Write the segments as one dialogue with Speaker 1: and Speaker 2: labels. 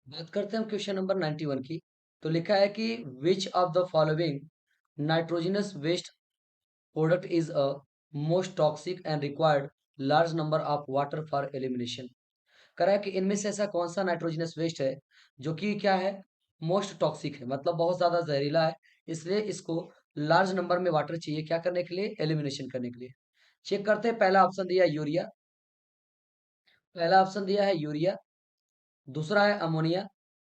Speaker 1: बात करते हैं हम क्वेश्चन नंबर 91 की। तो लिखा है कि which of the following nitrogenous waste product is a most toxic and required large number of water for elimination. कह रहा है कि इनमें से ऐसा कौन सा नाइट्रोजनस वेस्ट है जो कि क्या है, मोस्ट टॉक्सिक है, मतलब बहुत ज्यादा जहरीला है, इसलिए इसको लार्ज नंबर में वाटर चाहिए क्या करने के लिए, एलिमिनेशन करने के लिए। चेक करते हैं। पहला ऑप्शन दिया यूरिया, पहला ऑप्शन दिया है यूरिया, दूसरा है अमोनिया,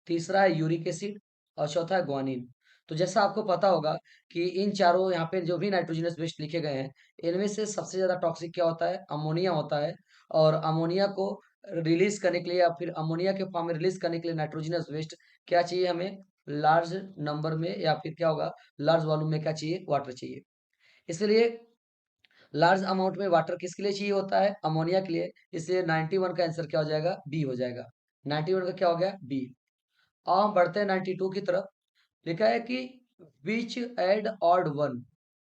Speaker 1: तीसरा है यूरिक एसिड और चौथा है ग्वानिन। तो जैसा आपको पता होगा कि इन चारों यहाँ पे जो भी नाइट्रोजनस वेस्ट लिखे गए हैं, इनमें से सबसे ज्यादा टॉक्सिक क्या होता है, अमोनिया होता है। और अमोनिया को रिलीज करने के लिए या फिर अमोनिया के फॉर्म में रिलीज करने के लिए नाइट्रोजनस वेस्ट क्या चाहिए हमें, लार्ज नंबर में या फिर क्या होगा, लार्ज वॉल्यूम में क्या चाहिए, वाटर चाहिए। इसलिए लार्ज अमाउंट में वाटर किसके लिए चाहिए होता है, अमोनिया के लिए। इसलिए 91 का आंसर क्या हो जाएगा, बी हो जाएगा। 91 का क्या हो गया, बी। अब हम बढ़ते हैं 92 की तरफ। लिखा है कि विच एड ऑड वन,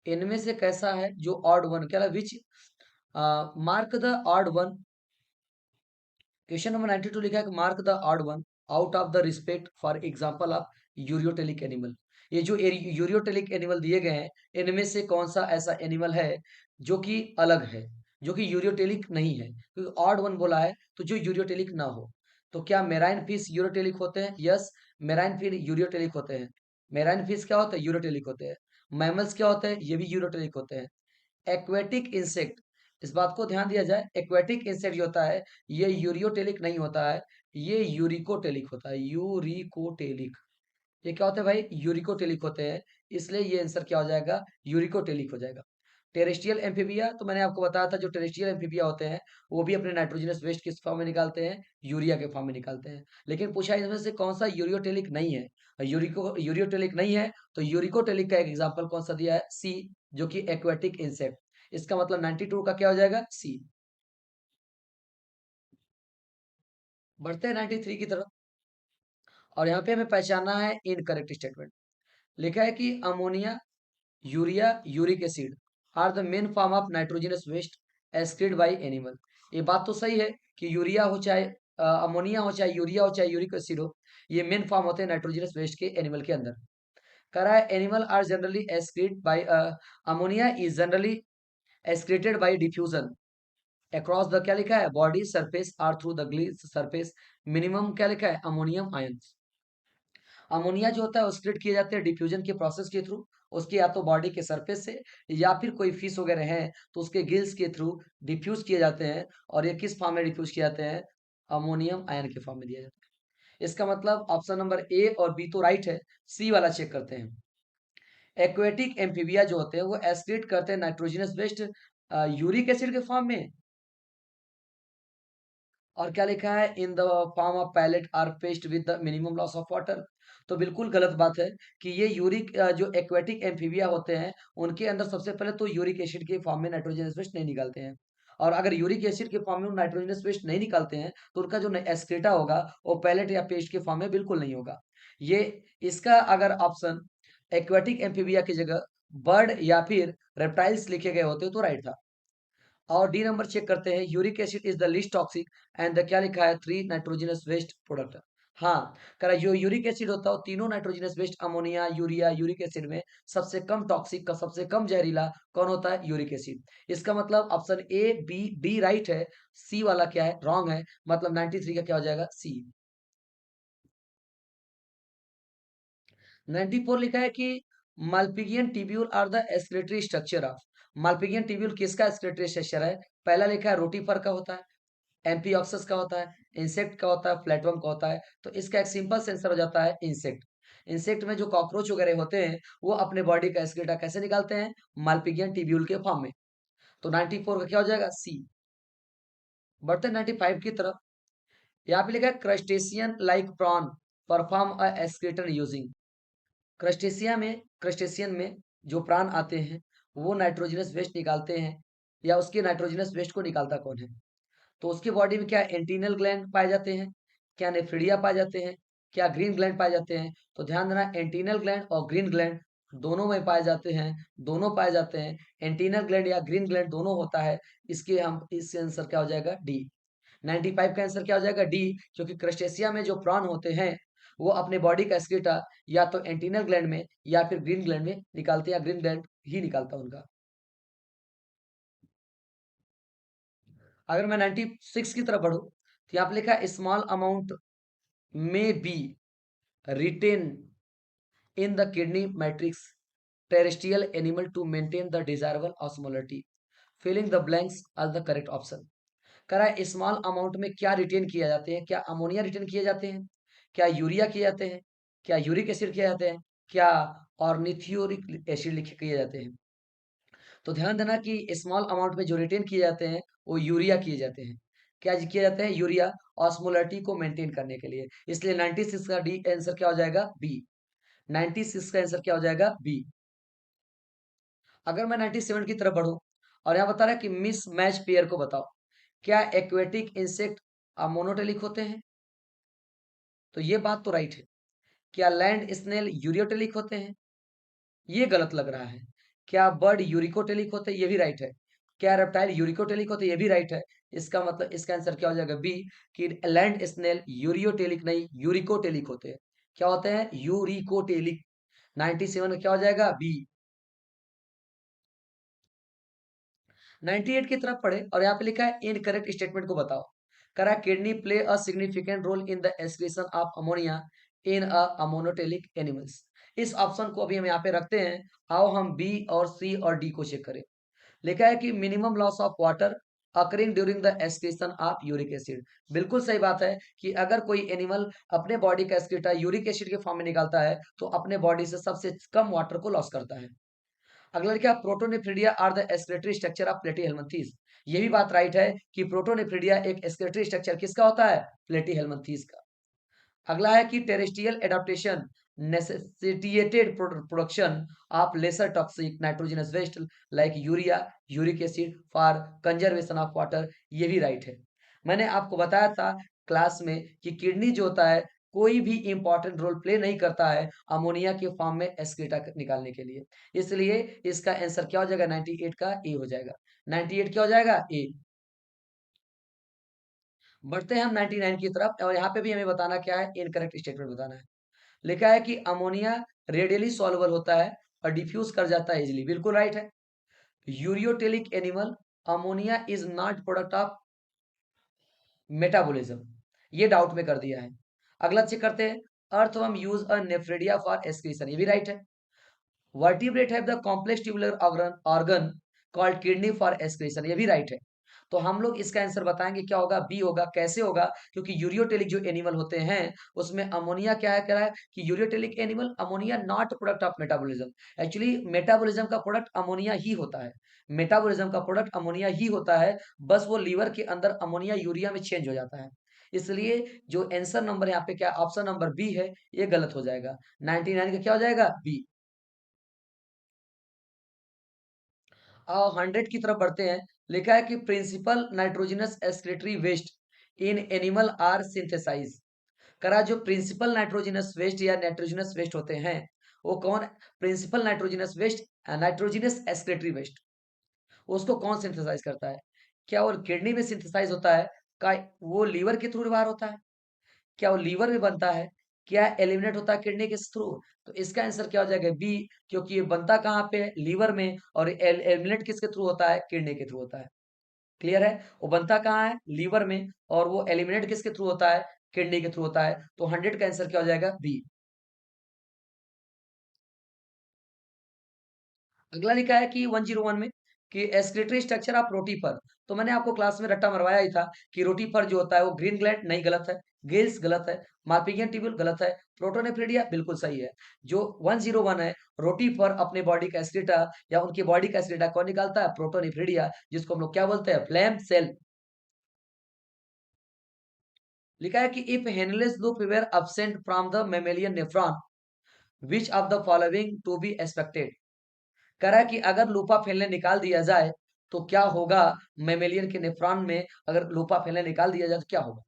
Speaker 1: इनमें से कैसा है जो ऑड वन, क्या which mark the odd one. Question number 92 लिखा है कि mark the odd one out of the respect for example of ureotelic animal. ये जो यूरियोटेलिक एनिमल दिए गए हैं, इनमें से कौन सा ऐसा एनिमल है जो कि अलग है, जो कि यूरियोटेलिक नहीं है, क्योंकि ऑड वन बोला है तो जो यूरियोटेलिक ना हो। तो क्या मेराइन फिश यूरियोटेलिक होते हैं, यस, मेराइन फिश यूरियोटेलिक होते हैं। मेराइन फिश क्या होता है, यूरियोटेलिक होते हैं। मैमल्स क्या होते हैं, ये भी यूरियोटेलिक होते हैं। एक्वेटिक इंसेक्ट, इस बात को ध्यान दिया जाए, एक्वेटिक इंसेक्ट जो होता है ये यूरियोटेलिक नहीं होता है, ये यूरिकोटेलिक होता है, यूरिकोटेलिक। ये क्या होते हैं भाई, यूरिकोटेलिक होते हैं। इसलिए ये आंसर क्या हो जाएगा, यूरिकोटेलिक हो जाएगा। टेरेस्ट्रियल एम्फीबिया, तो मैंने आपको बताया था जो टेरेस्ट्रियल एम्फीबिया होते हैं वो भी अपने नाइट्रोजनस वेस्ट किस फॉर्म में निकालते हैं, यूरिया के फॉर्म में निकालते हैं। लेकिन पूछा इसमें से कौन सा यूरियोटेलिक नहीं है, यूरियोटेलिक नहीं है तो यूरिकोटेलिक का एक एग्जाम्पल कौन सा दिया है, सी, जो कि एक्वेटिक इंसेक्ट। इसका मतलब 92 का क्या हो जाएगा, सी। बढ़ते हैं 93 की तरफ। और यहाँ पे हमें पहचानना है इनकरेक्ट स्टेटमेंट। लिखा है कि ammonia, urea, uric acid are the main form of nitrogenous waste excreted by animal. ये बात तो सही है कि यूरिया हो चाहे अमोनिया हो चाहे यूरिया हो चाहे यूरिक एसिड हो, ये मेन फॉर्म होते हैं नाइट्रोजनस वेस्ट के एनिमल के अंदर। कह रहा है animal are generally excrete by ammonia is generally excreted by diffusion across the, क्या लिखा है, body surface or through the gills surface minimum, क्या लिखा है, अमोनियम आयंस। अमोनिया जो होता है वो स्प्लिट किए जाते हैं डिफ्यूजन के प्रोसेस के थ्रू, उसके या तो बॉडी के सरफेस से या फिर कोई फिश वगैरह है तो उसके गिल्स के थ्रू डिफ्यूज किए जाते हैं। और ये किस फॉर्म में डिफ्यूज किए जाते हैं, अमोनियम आयन के फॉर्म में दिया जाता है। इसका मतलब ऑप्शन नंबर ए और बी तो राइट है, सी वाला चेक करते हैं। एक्वेटिक एम्फीबिया जो होते हैं वो एस्क्रीट करते हैं नाइट्रोजनस वेस्ट यूरिक एसिड के फॉर्म में। और क्या लिखा है, in the form of pellet or paste with the minimum loss of water. तो बिल्कुल गलत बात है कि ये यूरिक जो एक्वेटिक एम्फीबिया होते हैं उनके अंदर सबसे पहले तो यूरिक एसिड के फॉर्म में नाइट्रोजनस वेस्ट नहीं निकालते हैं। और अगर यूरिक एसिड के फॉर्म में नाइट्रोजनस वेस्ट नहीं निकालते हैं तो उनका जो एक्सक्रीटा होगा वो पैलेट या पेस्ट के फॉर्म में बिल्कुल नहीं होगा। ये इसका अगर ऑप्शन एक्वेटिक एम्फीबिया की जगह बर्ड या फिर रेप्टाइल्स लिखे गए होते तो राइट था। और डी नंबर चेक करते हैं, uric acid is the least toxic and the, क्या लिखा है, थ्री नाइट्रोजनस वेस्ट प्रोडक्ट। हाँ, कह जो यूरिक एसिड होता है वो तीनों nitrogenous waste ammonia urea uric acid में सबसे कम टॉक्सिक का, सबसे कम जहरीला कौन होता है, यूरिक एसिड। इसका मतलब option A B D right है, सी वाला क्या है, रॉन्ग है। मतलब 93 का क्या हो जाएगा, सी। 94 लिखा है कि Malpighian tubule are the excretory structure of. Malpighian tubule किसका एक्सक्रीटरी स्ट्रक्चर है, पहला लिखा है रोटीफर का होता है, एम्पियोक्सस का होता है, इंसेक्ट का होता है, फ्लैटवर्म का होता है। तो इसका एक सिंपल से आंसर हो जाता है इंसेक्ट। इंसेक्ट में जो कॉकरोच वगैरह होते हैं वो अपने बॉडी का एक्सक्रीटा कैसे निकालते हैं, मालपिगियन टिब्यूल के फॉर्म में। तो 94 का क्या हो जाएगा, सी। बढ़ते हैं 95 की तरफ। यहाँ पे लिखा है crustacean like prawn perform a excretion using. Crustacean में जो प्राण आते हैं वो नाइट्रोजनस वेस्ट निकालते हैं, या उसके नाइट्रोजनस वेस्ट को निकालता कौन है। तो उसकी बॉडी में क्या एंटीनल ग्लैंड पाए जाते हैं, क्या नेफ्रिडिया पाए जाते हैं, क्या ग्रीन ग्लैंड पाए जाते हैं। तो ध्यान देना, एंटीनल ग्लैंड और ग्रीन ग्लैंड दोनों में पाए जाते हैं, दोनों पाए जाते हैं। एंटीनल ग्लैंड या ग्रीन ग्लैंड दोनों होता है। इसके हम इससे आंसर क्या हो जाएगा, डी। 95 का आंसर क्या हो जाएगा? डी, क्योंकि क्रस्टेशिया में जो प्रॉन होते हैं वो अपने बॉडी का एक्सक्रीटा या तो एंटीनल ग्लैंड में या फिर ग्रीन ग्लैंड में निकालते हैं, या ग्रीन ग्लैंड ही निकालता है उनका। अगर मैं 96 की तरफ बढ़ूं तो यहाँ पे लिखा है स्मॉल अमाउंट में be retain in the kidney matrix terrestrial animal to maintain the desirable osmolality. Filling the blanks are the correct option. कह रहा है स्मॉल अमाउंट में क्या रिटेन किए जाते हैं? क्या अमोनिया रिटेन किए जाते हैं? क्या यूरिया किए जाते हैं? क्या यूरिक एसिड किए जाते हैं? क्या ऑर्निथियोरिक एसिड लिखे किए जाते हैं? तो ध्यान देना कि स्मॉल अमाउंट में जो रिटेन किए जाते हैं वो यूरिया किए जाते हैं। क्या किए जाते हैं? यूरिया, ऑस्मोलरिटी को मेंटेन करने के लिए। इसलिए 96 का डी आंसर क्या हो जाएगा? बी। 96 का आंसर क्या हो जाएगा? बी। अगर मैं 97 की तरफ बढ़ूं और यहाँ बता रहा है कि मिस मैच पेयर को बताओ, क्या एक्वेटिक इंसेक्ट मोनोटेलिक होते हैं? तो ये बात तो राइट है। क्या लैंड स्नेल यूरियोटेलिक होते हैं? ये गलत लग रहा है। क्या बर्ड यूरिकोटेलिक होते हैं? ये भी राइट है। क्या रेप्टाइल यूरिकोटेलिक होते हैं? ये भी राइट है। इसका मतलब इसका आंसर क्या हो जाएगा? बी, कि लैंड स्नेल यूरियोटेलिक नहीं यूरिकोटेलिक होते हैं। क्या होते हैं? यूरिकोटेलिक। 97 में क्या हो जाएगा? बी। 98 की तरफ पढ़े और यहाँ पे लिखा है इनकरेक्ट स्टेटमेंट को बताओ। करा kidney play a significant role in the excretion of ammonia in a ammonotelic animals. इस ऑप्शन को अभी हम यहाँ पे रखते हैं। आओ हम बी और सी और डी को चेक करें। लिखा है कि minimum loss of water occurring during the excretion of uric acid. बिल्कुल सही बात है कि अगर कोई एनिमल अपने बॉडी का एक्सक्रीटा यूरिक एसिड के फॉर्म में निकालता है तो अपने बॉडी से सबसे कम वाटर को लॉस करता है। अगला क्या? Protonephridia are the excretory structure of platyhelminthes. ये भी बात राइट है कि प्रोटोनेफ्रिडिया एक एक्सक्रीटरी स्ट्रक्चर किसका होता है? प्लेटीहेल्मिन्थेस का। अगला है कि terrestrial adaptation necessitated production of lesser toxic nitrogenous waste like urea uric acid for conservation of water. ये भी राइट है। मैंने आपको बताया था क्लास में कि किडनी जो होता है कोई भी इंपॉर्टेंट रोल प्ले नहीं करता है अमोनिया के फॉर्म में एक्सक्रीटा निकालने के लिए। इसलिए इसका आंसर क्या हो जाएगा? 98 का ए हो जाएगा। 98 क्या हो जाएगा? ए। बढ़ते हैं हम 99 की तरफ और यहाँ पे भी हमें बताना क्या है? इनकरेक्ट स्टेटमेंट बताना है। लिखा है कि अमोनिया रेडियली सॉल्युबल होता है और डिफ्यूज कर जाता है इजिली। बिल्कुल राइट है। Ureotelic animal ammonia is not product of metabolism. ये डाउट में कर दिया है। अगला चेक करते हैं। Earthworm use a nephridia for excretion. ये भी राइट है। Vertebrate have the complex tubular organ called kidney for excretion. ये भी राइट है। तो हम लोग इसका आंसर बताएंगे क्या होगा? बी होगा। कैसे होगा? क्योंकि यूरियोटेलिक जो एनिमल होते हैं उसमें अमोनिया क्या है? कह रहा है कि ureotelic animal ammonia not product of metabolism. Actually metabolism का प्रोडक्ट अमोनिया ही होता है। मेटाबॉलिज्म का प्रोडक्ट अमोनिया ही होता है। बस वो लीवर के अंदर अमोनिया यूरिया में चेंज हो जाता है। इसलिए जो आंसर नंबर यहाँ पे क्या ऑप्शन नंबर बी है ये गलत हो जाएगा। 99 का क्या हो जाएगा? बी। 100 की तरफ बढ़ते हैं। लिखा है कि principal nitrogenous excretory waste in animal are synthesise. करा जो प्रिंसिपल नाइट्रोजनस वेस्ट या नाइट्रोजनस वेस्ट होते हैं वो कौन? Principal nitrogenous waste, nitrogenous excretory waste, उसको कौन सिंथेसाइज करता है? क्या वो किडनी में सिंथेसाइज होता है? क्या वो लीवर के थ्रू बाहर होता है? क्या वो लीवर में बनता है? क्या एलिमिनेट होता है किडनी के थ्रू? तो इसका आंसर क्या हो जाएगा? बी, क्योंकि ये बनता कहाँ पे है? लीवर में। और एलिमिनेट किसके थ्रू होता है? किडनी के थ्रू होता है। क्लियर है? वो बनता कहाँ है? लीवर में। और वो एलिमिनेट किसके थ्रू होता है? किडनी के थ्रू होता है। तो 100 का आंसर क्या हो जाएगा? बी। अगला लिखा है कि 101 में कि एक्सक्रीटरी स्ट्रक्चर ऑफ रोटीफर। तो मैंने आपको क्लास में रट्टा मरवाया ही था कि रोटीफर जो होता है वो ग्रीन ग्लैंड नहीं, गलत है। गिल्स गलत है। मार्पिगियन ट्यूब्यूल गलत है। प्रोटोनेफ्रिडिया बिल्कुल सही है। जो 101 है, रोटीफर अपने बॉडी का एक्सक्रीटा या उनकी बॉडी का एक्सक्रीटा कौन निकालता है? प्रोटोनेफ्रिडिया, जिसको हम लोग क्या बोलते हैं? Flame cell. लिखा है कि if Henle's loop were absent from the mammalian nephron which of the following to be expected. कह रहा है कि अगर लूपा फैलने निकाल दिया जाए तो क्या होगा? मेमेलियन के नेफ्रॉन में अगर लूपा फैलने निकाल दिया जाए तो क्या होगा?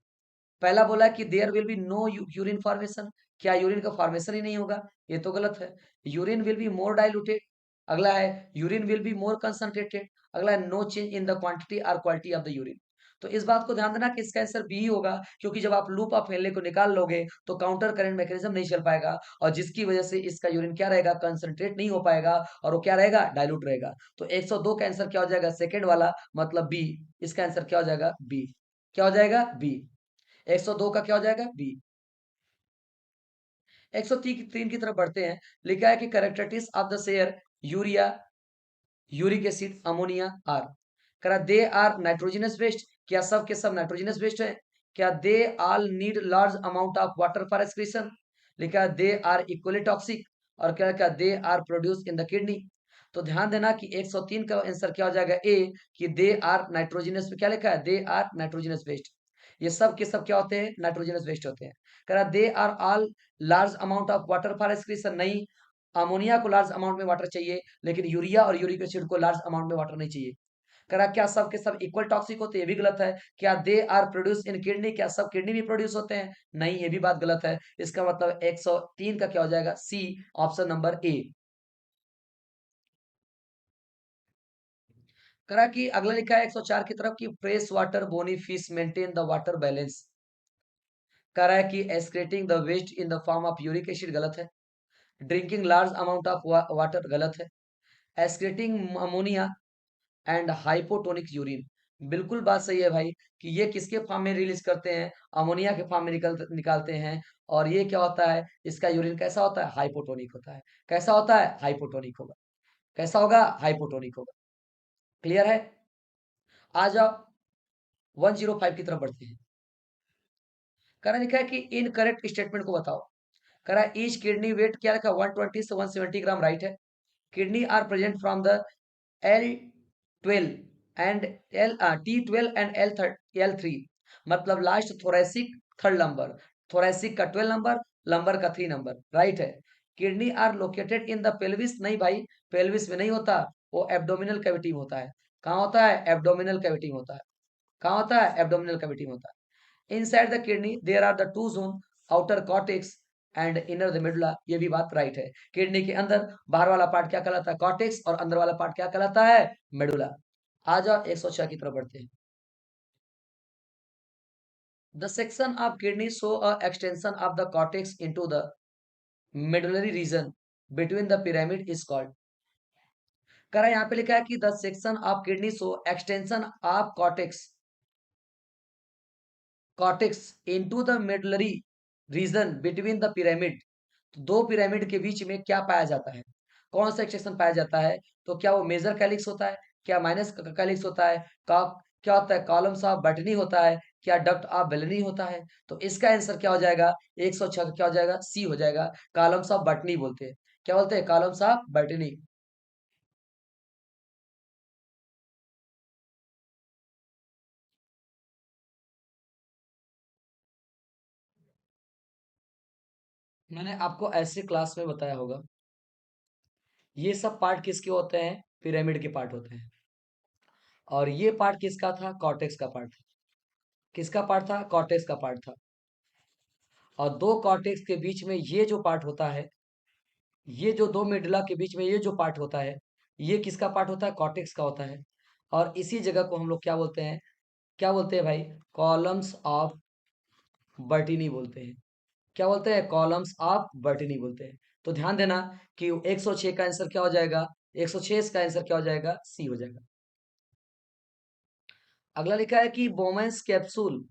Speaker 1: पहला बोला कि there will be no urine formation. क्या यूरिन का फॉर्मेशन ही नहीं होगा? ये तो गलत है। Urine will be more diluted. अगला है urine will be more concentrated. अगला है no change in the quantity और क्वालिटी ऑफ द यूरिन। तो इस बात को ध्यान देना कि इसका आंसर बी ही होगा, क्योंकि जब आप लूप ऑफ हेनले को निकाल लोगे तो काउंटर करंट मैकेनिज्म नहीं चल पाएगा, और जिसकी वजह से इसका यूरिन क्या रहेगा, कंसंट्रेट नहीं हो पाएगा, और वो क्या रहेगा, डाइल्यूट रहेगा। तो 102 का आंसर क्या हो जाएगा, सेकंड वाला, मतलब बी। इसका आंसर क्या हो जाएगा, बी। क्या हो जाएगा, बी। 102 का क्या हो जाएगा, बी। 103 की तरफ बढ़ते हैं। लिखा है कि characteristics of the share urea, uric acid, ammonia are. करा दे आर नाइट्रोजनस वेस्ट, क्या सब के सब नाइट्रोजनस वेस्ट है? क्या they all need large amount of water for excretion? लिखा है दे आर इक्वली टॉक्सिक, और क्या क्या they are produce in the kidney. तो ध्यान देना कि 103 का आंसर क्या हो जाएगा, ए, कि दे आर नाइट्रोजनस, क्या लिखा है, दे आर नाइट्रोजनस वेस्ट। ये सब के सब क्या होते हैं, नाइट्रोजनस वेस्ट होते हैं। कह रहा they are all large amount of water for excretion, नहीं, अमोनिया को लार्ज अमाउंट में वाटर चाहिए, लेकिन यूरिया और यूरिक एसिड को लार्ज अमाउंट में वाटर नहीं चाहिए। करा क्या सब के सब इक्वल टॉक्सिक होते हैं, ये भी गलत है। क्या they are produce in kidney, क्या सब किडनी भी प्रोड्यूस होते हैं? नहीं, ये भी बात गलत है। इसका मतलब 103 का क्या हो जाएगा, सी, ऑप्शन नंबर ए। करा कि अगला लिखा है 104 की तरफ, कि fresh water bony fish maintain the water balance. कह रहा है कि excreting the waste in the form of uric acid, गलत है। Drinking large amount of water, गलत है। Excreting ammonia and hypotonic urine, बिल्कुल बात सही है भाई, कि ये किसके फॉर्म में रिलीज करते हैं, अमोनिया के फॉर्म में निकालते हैं। और ये क्या होता है, इसका यूरिन कैसा होता है, हाइपोटोनिक होता है। कैसा होता है, हाइपोटोनिक होगा। कैसा होगा, हाइपोटोनिक होगा। क्लियर है? आ जाओ 105 की तरफ बढ़ते हैं। करा लिखा है कि इनकरेक्ट स्टेटमेंट को बताओ। करा ईच किडनी वेट क्या रखा, 120 से 170 ग्राम, राइट है। Kidney are present from the L12 and T12 and L3, मतलब last thoracic third number, thoracic का 12 नंबर, लंबर का 3 नंबर, राइट है। Kidney are located in the pelvis, नहीं भाई, पेल्विस में नहीं होता, वो एब्डोमिनल कैविटी में होता है। कहाँ होता है, एब्डोमिनल कैविटी में होता है। कहाँ होता है, एब्डोमिनल कैविटी में होता है। Inside the kidney there are the two zone, outer cortex and inner the medulla, ये भी बात राइट है। किडनी के अंदर बाहर वाला पार्ट क्या कहलाता है, कॉर्टेक्स, और अंदर वाला पार्ट क्या कहलाता है, मेडुला। आ जाओ 106 की तरफ बढ़ते हैं। The section of kidney show a extension of the cortex into the medullary region between the pyramid is called. करा यहाँ पे लिखा है कि the section of kidney show extension of cortex, cortex into the medullary region between the pyramid. दो pyramid के बीच में क्या पाया जाता है, कौन सा एक्सटेंशन पाया जाता है? तो क्या वो मेजर कैलिक्स होता है, क्या माइनस कैलिक्स होता है, का क्या होता है, कॉलम्स ऑफ बटनी होता है, क्या डक्ट ऑफ बेलनी होता है? तो इसका आंसर क्या हो जाएगा, 106 क्या हो जाएगा, सी हो जाएगा। कॉलम्स ऑफ बटनी बोलते हैं, क्या बोलते हैं, कॉलम्स ऑफ बटनी। मैंने आपको ऐसे क्लास में बताया होगा, ये सब पार्ट किसके होते हैं, पिरामिड के पार्ट होते हैं। और ये पार्ट किसका था, कॉर्टेक्स का पार्ट था। किसका पार्ट था, कॉर्टेक्स का पार्ट था। और दो कॉर्टेक्स के बीच में ये जो पार्ट होता है, ये जो दो मिडला के बीच में ये जो पार्ट होता है, ये किसका पार्ट होता है, कॉर्टेक्स का होता है। और इसी जगह को हम लोग क्या बोलते हैं, क्या बोलते हैं भाई, कॉलम्स ऑफ बर्टिनी बोलते हैं। क्या बोलते हैं, कॉलम्स ऑफ बर्टिनी बोलते हैं। तो ध्यान देना कि 106 का आंसर क्या हो जाएगा, 106 का आंसर क्या हो जाएगा, सी हो जाएगा। अगला लिखा है कि बोमेंस capsule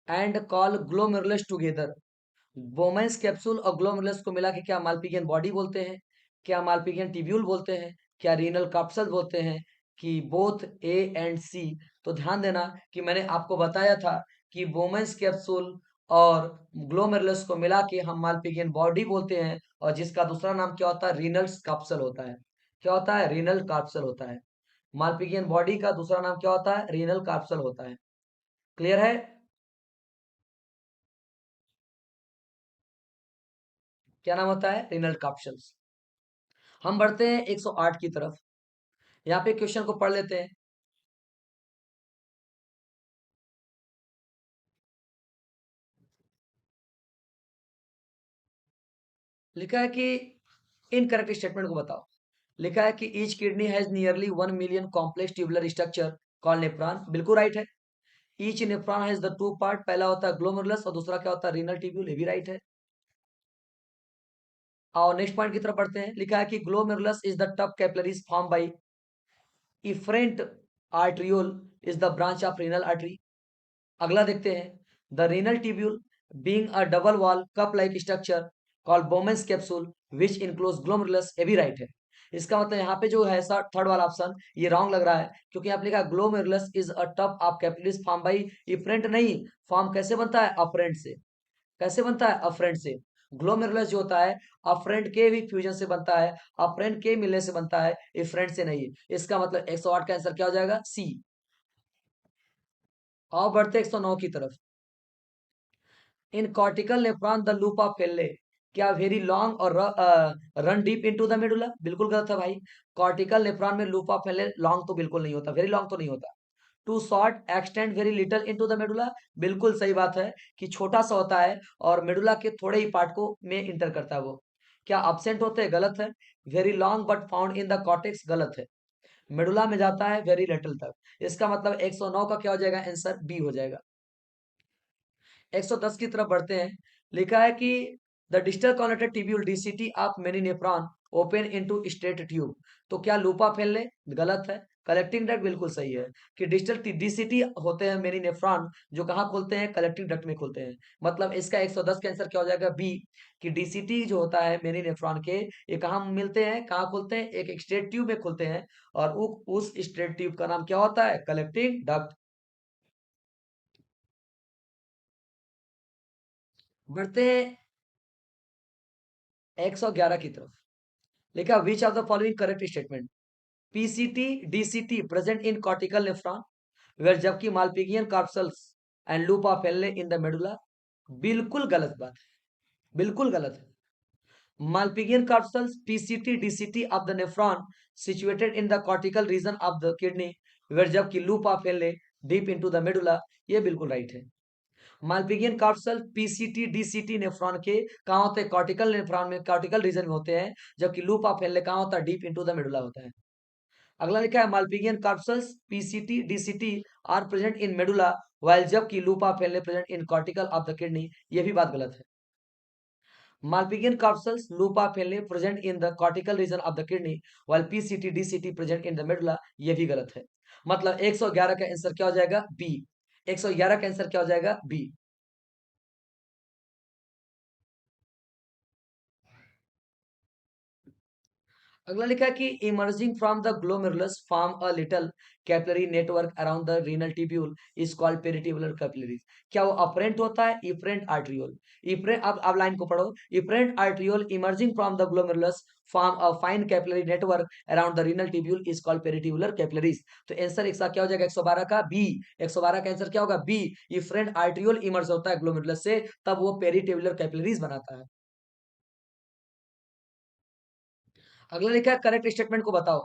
Speaker 1: and call glomerulus together. बोमेंस capsule और ग्लोमेरुलस को मिला के क्या मालपिगियन बॉडी बोलते हैं, क्या मालपिगियन ट्यूब्यूल बोलते हैं, क्या रीनल कैप्सूल बोलते हैं, कि बोथ ए एंड सी? तो ध्यान देना कि मैंने आपको बताया था कि बोमेंस कैप्सूल और ग्लोमेरुलस को मिला के हम मालपिगियन बॉडी बोलते हैं, और जिसका दूसरा नाम क्या होता है, रीनल कैप्सूल होता है। क्या होता है, रीनल कैप्सूल होता है। मालपिगियन बॉडी का दूसरा नाम क्या होता है, रीनल कैप्सूल होता है। क्लियर है? क्या नाम होता है, रीनल कैप्सूल्स। हम बढ़ते हैं 108 की तरफ। यहाँ पे क्वेश्चन को पढ़ लेते हैं। लिखा है कि इनकरेक्ट स्टेटमेंट को बताओ। लिखा है कि each kidney has nearly 1 million complex tubular structure called nephron, बिल्कुल राइट है। Each nephron has the two part, पहला होता है ग्लोमेरुलस और दूसरा क्या होता है रीनल ट्यूब्यूल, ये भी राइट है। और नेक्स्ट पॉइंट की तरफ बढ़ते हैं। लिखा है कि glomerulus is the tough capillaries form by efferent arteriole is the branch of renal artery. अगला देखते हैं। The renal tubule being a double wall cup like structure called बोमेंस capsule which enclose glomerulus, ये भी राइट है। इसका मतलब यहाँ पे जो है थर्ड वाला ऑप्शन ये रॉन्ग लग रहा है, क्योंकि यहाँ पे लिखा glomerulus is a tough of capillaries form by efferent, नहीं, फॉर्म कैसे बनता है अफरेंट से। कैसे बनता है अफरेंट से। ग्लोमेरुलस जो होता है अफरेंट के भी फ्यूजन से बनता है, अफरेंट के मिलने से बनता है, इफरेंट से नहीं। इसका मतलब 108 का आंसर क्या हो जाएगा सी। आओ बढ़ते 109 की तरफ। In cortical nephron the loop of Henle क्या वेरी लॉन्ग और run deep into the medulla, बिल्कुल गलत है भाई। कॉर्टिकल नेफ्रॉन में लूप ऑफ फेल्ले लॉन्ग तो बिल्कुल नहीं होता, वेरी लॉन्ग तो नहीं होता। Too short extend very little into the medulla, बिल्कुल सही बात है कि छोटा सा होता है और मेडुला के थोड़े ही पार्ट को में इंटर करता है वो। क्या अब्सेंट होते हैं, गलत है। Very long but found in the cortex, गलत है। मेडुला में जाता है वेरी लिटिल तक। इसका मतलब 109 का क्या हो जाएगा आंसर बी हो जाएगा। 110 की तरफ बढ़ते हैं। लिखा है कि the distal convoluted tubule DCT of many nephron open into straight tube, तो क्या लूपा फैलने, गलत है। कलेक्टिंग डक्ट बिल्कुल सही है कि डिस्टल डीसीटी होते हैं मेनी नेफ्रॉन जो कहाँ खोलते हैं, कलेक्टिंग डक्ट में खोलते हैं। मतलब इसका 110 का आंसर क्या हो जाएगा बी, कि डीसीटी जो होता है मेनी नेफ्रॉन के, ये कहाँ मिलते हैं, कहाँ खोलते हैं, एक स्ट्रेट ट्यूब में खोलते हैं। और उस स्ट्रेट ट्यूब का नाम क्या होता है, कलेक्टिंग डक्ट। बढ़ते हैं 111 की तरफ। लिखा which of the following correct statement. PCT DCT present in cortical nephron where जबकि Malpighian corpuscles and loop of Henle in the medulla, बिल्कुल गलत बात है, बिल्कुल गलत है। Malpighian corpuscles PCT DCT of the nephron situated in the cortical region of the kidney where जबकि loop of Henle deep into the medulla, ये बिल्कुल राइट है। Malpighian corpuscle PCT DCT nephron के कहाँ होते हैं, कॉर्टिकल नेफ्रॉन में, कॉर्टिकल रीजन में होते हैं, जबकि लूप ऑफ हेनले कहाँ होता है, डीप इनटू द मेडुला होता है। अगला लिखा है Malpighian corpuscles PCT DCT are present in medulla while जबकि loop of Henle present in cortical of the kidney, ये भी बात गलत है। Malpighian corpuscles loop of Henle present in the cortical region of the kidney while PCT DCT present in the medulla, ये भी गलत है। मतलब 111 का आंसर क्या हो जाएगा बी। 111 का आंसर क्या हो जाएगा बी। अगला लिखा है कि emerging from the glomerulus form a little capillary network around the renal tubule is called peritubular capillaries, क्या वो अफरेंट होता है, इफरेंट आर्ट्रियोल। इफरेंट, अब लाइन को पढ़ो। Efferent arteriole emerging from the glomerulus form a fine capillary network around the renal tubule is called peritubular capillaries, तो answer इसका क्या हो जाएगा 112 का बी। 112 का आंसर क्या होगा बी। इफरेंट आर्ट्रियोल इमर्ज होता है ग्लोमेरुलस से, तब वो पेरिट्यूबुलर कैपिलरीज बनाता है। अगला लिखा है करेक्ट स्टेटमेंट को बताओ।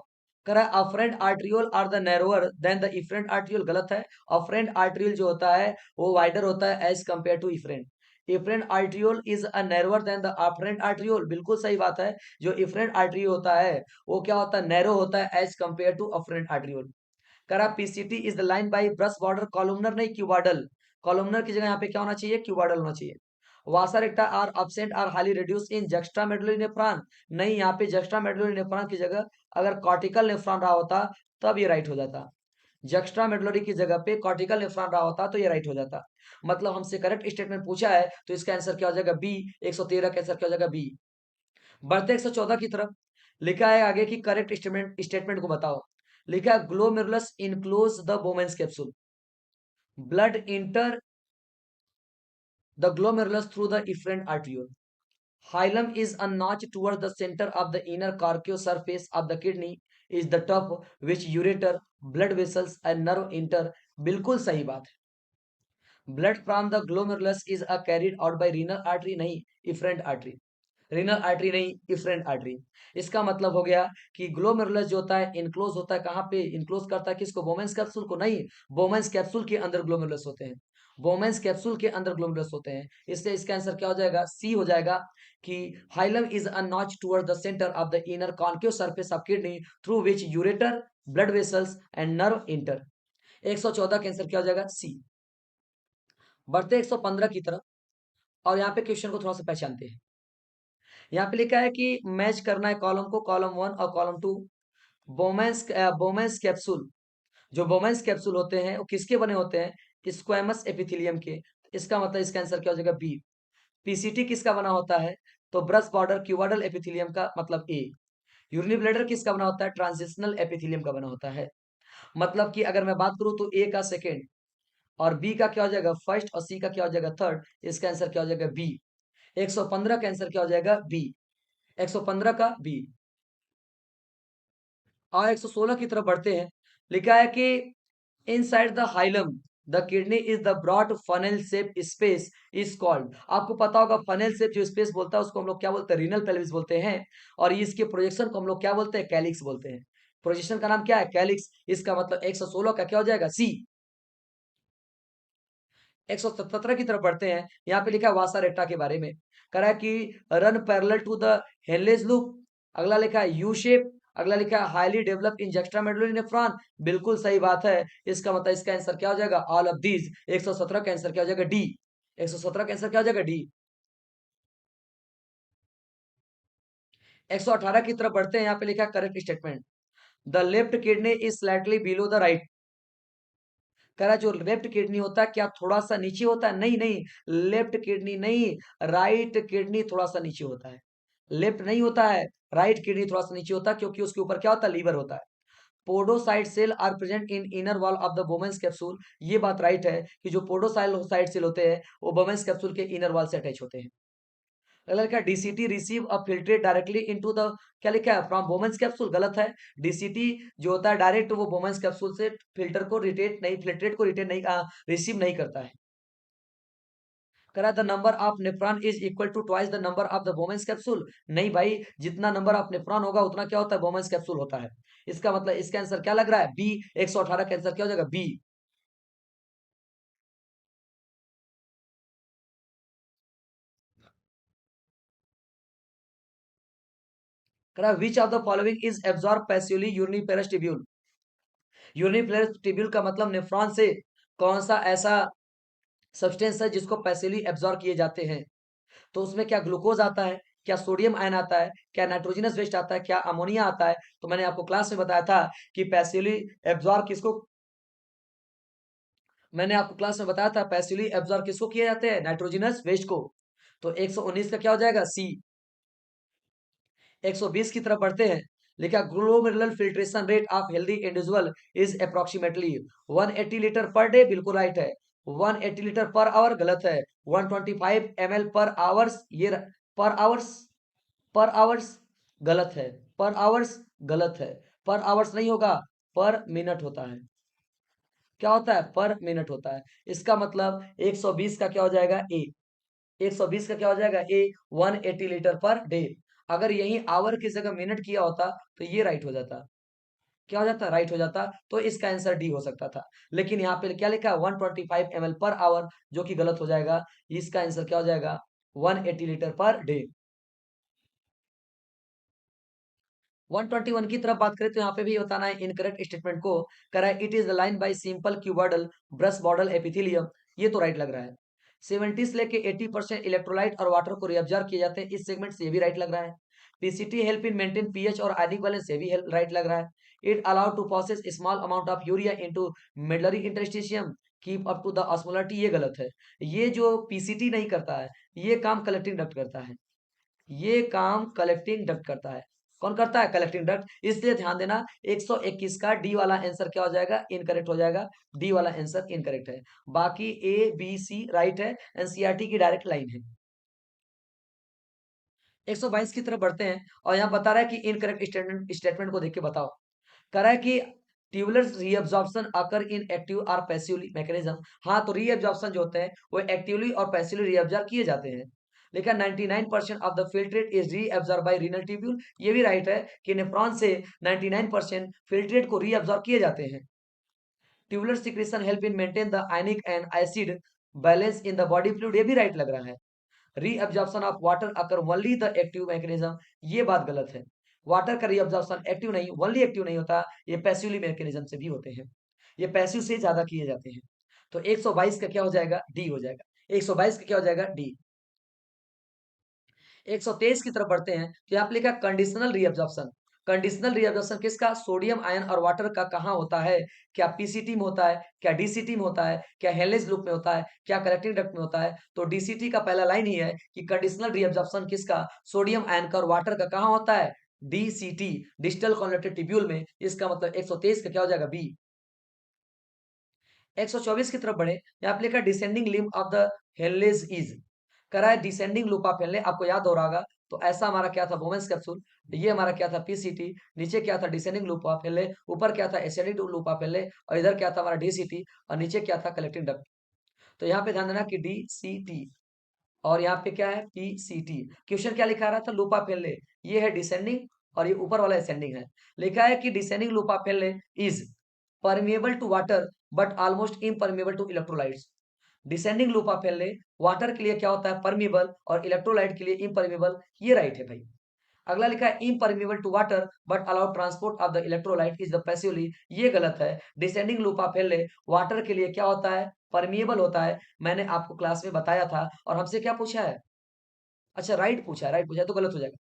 Speaker 1: करा afferent arteriole are the narrower than the efferent arteriole, गलत है। अफरेंट आर्ट्रियोल जो होता है वो वाइडर होता है as compared to efferent. Efferent arteriole is a narrower than the afferent arteriole, बिल्कुल सही बात है। जो इफरेंट आर्ट्रियोल होता है वो क्या होता है, नैरो होता है as compared to afferent arteriole. करा PCT is the line by brush border columnar, नहीं क्यूबाडल। कॉलमनर की जगह यहाँ पे क्या होना चाहिए, क्यूबाडल होना चाहिए। Vasa recta are absent are highly reduce in juxta medullary nephron, नहीं, यहाँ पे जक्स्ट्रा मेडुलरी नेफ्रॉन की जगह अगर कॉर्टिकल नेफ्रॉन रहा होता तब ये राइट हो जाता। जक्स्ट्रा मेडुलरी की जगह पे कॉर्टिकल नेफ्रॉन रहा होता तो ये राइट हो जाता। मतलब हमसे करेक्ट स्टेटमेंट पूछा है तो इसका आंसर क्या हो जाएगा बी। 113 का आंसर क्या हो जाएगा बी। बढ़ते 114 की तरफ। लिखा है आगे की करेक्ट स्टेटमेंट स्टेटमेंट को बताओ। लिखा है glomerulus enclose the बोमेंस capsule, blood inter the glomerulus through the efferent arteriole. Hilum is a notch towards the center of the inner cortical surface of the kidney is the top which ureter, blood vessels and nerve enter. बिल्कुल सही बात है। Blood from the glomerulus is a carried out by renal artery, नहीं, efferent artery. Renal artery नहीं, efferent artery. इसका मतलब हो गया कि ग्लोमेरुलस जो होता है इनक्लोज होता है, कहाँ पे इनक्लोज करता है, किसको, बोमेंस कैप्सूल को, नहीं, बोमेंस कैप्सूल के अंदर ग्लोमेरुलस होते हैं। बोमेंस कैप्सूल के अंदर ग्लोमेरुलस होते हैं, इसलिए इसका आंसर क्या हो जाएगा सी हो जाएगा कि hilum is a notch toward the centre of the inner concave surface of kidney through which ureter, blood vessels and nerve inter. 114 का आंसर क्या हो जाएगा सी। बढ़ते 115 की तरफ। और यहाँ पे क्वेश्चन को थोड़ा सा पहचानते हैं। यहाँ पे लिखा है कि मैच करना है कॉलम को, कॉलम 1 और कॉलम 2। बोमेंस कैप्सूल, जो बोमेंस कैप्सूल होते हैं वो किसके बने होते हैं? स्क्वैमस एपिथेलियम के। इसका मतलब इसका आंसर क्या हो जाएगा? बी। पीसीटी किसका बना होता है? तो ब्रश बॉर्डर क्यूबाडल एपिथेलियम का, मतलब ए। यूरिनी ब्लैडर किसका बना होता है? ट्रांजिशनल एपिथेलियम का बना होता है। मतलब कि अगर मैं बात करूं तो ए का सेकेंड और बी का क्या हो जाएगा? फर्स्ट और सी का क्या हो जाएगा? थर्ड। इसका आंसर क्या हो जाएगा? बी। 115 का आंसर क्या हो जाएगा? बी। 115 का बी। और 116 की तरफ बढ़ते हैं। लिखा है कि inside the hilum the kidney is the broad funnel shape space is called. आपको पता होगा फनेल शेप जो स्पेस बोलता है उसको हम लोग क्या बोलते हैं? रीनल पेल्विस बोलते हैं। और इसके प्रोजेक्शन को हम लोग क्या बोलते हैं? कैलिक्स बोलते हैं। प्रोजेक्शन का नाम क्या है? कैलिक्स। इसका मतलब 116 का क्या हो जाएगा? सी। 117 की तरफ बढ़ते हैं। यहाँ पे लिखा है वासा रेक्टा के बारे में। कह रहा है कि run parallel to the Henle's loop. अगला लिखा है यू शेप। अगला लिखा है highly develop in juxtamedullary nephron. बिल्कुल सही बात है। इसका मतलब इसका आंसर क्या हो जाएगा? All of these. 117 का आंसर क्या हो जाएगा? डी। 117 का आंसर क्या हो जाएगा? डी। 118 की तरफ बढ़ते हैं। यहाँ पे लिखा है correct statement. The left kidney is slightly below the right. कह रहा है जो लेफ्ट किडनी होता है क्या थोड़ा सा नीचे होता है? नहीं नहीं, लेफ्ट किडनी नहीं, राइट किडनी थोड़ा सा नीचे होता है। लेफ्ट नहीं होता है, राइट किडनी थोड़ा सा नीचे होता है, क्योंकि उसके ऊपर क्या होता है? लीवर होता है। Podocyte cell are present in inner wall of the Bowman's capsule. ये बात राइट है कि जो पोडोसाइट सेल होते हैं वो वोमेन्स कैप्सूल के इनर वॉल से अटैच होते हैं। अगला लिखा है DCT receive a filtrate directly into the, क्या लिखा है? From women's capsule. गलत है। डीसीटी जो होता है डायरेक्ट वो वोमेन्स कैप्सूल से फिल्टर को रिटेट नहीं, फिल्ट्रेट को रिटेन नहीं, रिसीव नहीं करता है। करा the number of nephron is equal to twice the number of the Bowman's capsule. नहीं भाई, जितना नंबर ऑफ नेफ्रॉन होगा उतना क्या होता है? वोमेन्स कैप्सूल होता है। इसका मतलब इसका आंसर क्या लग रहा है? बी। 118 का आंसर क्या हो जाएगा? बी। करा which of the following is absorb passively uriniferous tubule. Uriniferous tubule का मतलब नेफ्रॉन से कौन सा ऐसा सब्सटेंस है जिसको पैसिवली एब्जॉर्ब किए जाते हैं? तो उसमें क्या ग्लूकोज आता है? क्या सोडियम आयन आता है? क्या नाइट्रोजनस वेस्ट आता है? क्या अमोनिया आता है? तो मैंने आपको क्लास में बताया था कि पैसिवली एब्जॉर्ब किसको, मैंने आपको क्लास में बताया था पैसिवली एब्जॉर्ब किसको किए जाते हैं? नाइट्रोजनस वेस्ट को। तो 119 का क्या हो जाएगा? सी। 120 की तरफ बढ़ते हैं। लिखा glomerular filtration rate of healthy individual is approximately 180 litre per day. बिल्कुल राइट है। 180 लीटर पर आवर गलत है। 125 ml पर आवर्स, ये पर आवर्स, पर आवर्स गलत है। पर आवर्स गलत है। पर आवर्स नहीं होगा, पर मिनट होता है। क्या होता है? पर मिनट होता है। इसका मतलब 120 का क्या हो जाएगा? ए। 120 का क्या हो जाएगा? ए। 180 लीटर पर डे। अगर यही आवर की जगह मिनट किया होता तो ये राइट हो जाता। क्या हो जाता? राइट हो जाता। तो इसका आंसर डी हो सकता था। लेकिन यहाँ पे क्या लिखा है? 125 ml पर आवर, जो कि गलत हो जाएगा। इसका आंसर क्या हो जाएगा? 180 लीटर पर डे। 121 की तरफ बात करें तो यहाँ पे भी बताना है इनकरेक्ट स्टेटमेंट को। कह रहा है it is line by simple cuboidal brush Border epithelium. ये तो राइट लग रहा है। 70 से लेके 80% इलेक्ट्रोलाइट और वाटर को रिअब्जॉर्ब किए जाते हैं, इस सेगमेंट से ये भी राइट लग रहा है। PCT help in maintain pH और आयनिक बैलेंस, ये भी हेल्प राइट लग रहा है। It allowed to process small amount of urea into medullary interstitium, keep up to the osmolarity, ये गलत है। ये जो पीसीटी नहीं करता है, ये काम कलेक्टिंग डक्ट करता है। ये काम कलेक्टिंग डक्ट करता है। कौन करता है? Collecting duct. इसलिए ध्यान देना 121 का डी वाला आंसर क्या हो जाएगा? इनकरेक्ट हो जाएगा। डी वाला आंसर इनकरेक्ट है। बाकी ए बी सी राइट है। एनसीईआरटी की डायरेक्ट लाइन है। 122 की तरफ बढ़ते हैं और यहाँ बता रहा है कि इनकरेक्ट स्टेटमेंट को देख के बताओ। कह रहा है कि ट्यूबुलर रीअब्जॉर्प्शन अकर इन एक्टिव और पैसिवली मैकेनिज्म। हाँ, तो रीअब्जॉर्प्शन जो होते हैं वो एक्टिवली और पैसिवली रीअब्जॉर्ब किए जाते हैं। लेकिन 99% of the filtrate is reabsorb bye renal tubule. ये भी राइट है कि नेफ्रॉन से 99% फिल्ट्रेट को रीअब्जॉर्ब किए जाते हैं। Tubular secretion help in maintain the ionic and acid balance in the body fluid, ये भी राइट लग रहा है। Reabsorption of water occur only the active mechanism, ये बात गलत है। वाटर का रीअब्जॉर्प्शन एक्टिव नहीं, ओनली एक्टिव नहीं होता, ये पैसिवली मैकेनिज्म से भी होते हैं। ये पैसिव से ज्यादा किए जाते हैं। तो 122 का क्या हो जाएगा? डी हो जाएगा। 122 का क्या हो जाएगा? डी। 123 की तरफ बढ़ते हैं तो यहाँ पे लिखा कंडीशनल रीअब्जॉर्प्शन। कंडीशनल रीअब्जॉर्प्शन किसका? सोडियम आयन और वाटर का कहाँ होता है? क्या पीसीटी में होता है, क्या डीसीटी में होता है, क्या हेलेज लूप में होता है, क्या कलेक्टिंग डक्ट में होता है? तो डीसीटी का पहला लाइन ही है कि कंडीशनल रीअब्जॉर्प्शन किसका? सोडियम आयन का और वाटर का कहाँ होता है? डीसीटी, डिजिटल कॉन्वेक्टिव ट्यूब्यूल में। इसका मतलब 123 का क्या हो जाएगा? बी। 124 की तरफ बढ़े, यहाँ पे लिखा descending limb of the Henle's is. करा है डिसेंडिंग लूप ऑफ हेले, आपको याद हो रहा होगा। तो ऐसा हमारा क्या था? बोमेंस कैप्सूल। ये हमारा क्या था? पीसीटी। नीचे क्या था? डिसेंडिंग लूप ऑफ हेले। ऊपर क्या था? एसेंडिंग लूप ऑफ हेले। और इधर क्या था? हमारा डीसीटी। और नीचे क्या था? Collecting duct. तो यहाँ पे ध्यान देना कि डीसीटी और यहाँ पे क्या है? पीसीटी। क्वेश्चन क्या लिखा रहा था? लूप ऑफ हेले। ये है डिसेंडिंग और ये ऊपर वाला असेंडिंग है। लिखा है कि descending loop of Henle is permeable to water but almost impermeable to electrolytes. Descending loop of Henle water के लिए क्या होता है? परमेबल, और इलेक्ट्रोलाइट के लिए इम्परमेबल। ये राइट है भाई। अगला लिखा है impermeable to water but allow transport of the electrolyte is the passively. ये गलत है। Descending loop of Henle water के लिए क्या होता है? परमिएबल होता है। मैंने आपको क्लास में बताया था। और हमसे क्या पूछा है? अच्छा, राइट पूछा है। राइट पूछा है तो गलत हो जाएगा।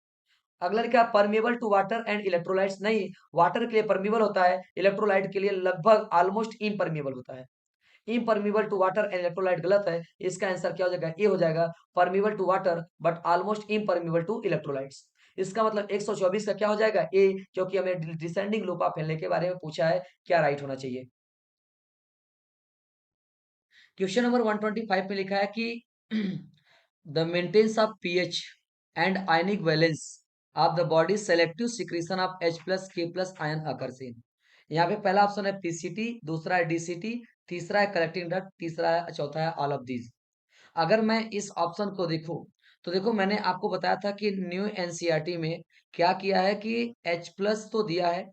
Speaker 1: अगला लिखा है permeable to water and electrolytes. नहीं, वाटर के लिए परमिएबल होता है, इलेक्ट्रोलाइट के लिए लगभग ऑलमोस्ट इम्परमिएबल होता है। Impermeable to water and electrolyte गलत है। इसका आंसर क्या हो जाएगा? ए हो जाएगा। Permeable to water but almost impermeable to electrolytes. इसका मतलब 124 का क्या हो जाएगा? ए, क्योंकि हमें डिसेंडिंग लूप ऑफ हेनले के बारे में पूछा है। क्या राइट होना चाहिए? क्वेश्चन नंबर 125 में लिखा है कि the maintenance of pH and ionic balance of the body selective secretion of H plus K plus ion occurs in. यहाँ पे पहला ऑप्शन है पीसीटी, दूसरा है डीसीटी, तीसरा है कलेक्टिंग डक्ट, तीसरा है, चौथा है ऑल ऑफ दीज। अगर मैं इस ऑप्शन को देखूं तो देखो, मैंने आपको बताया था कि न्यू एनसीईआरटी में क्या किया है कि H प्लस तो दिया है,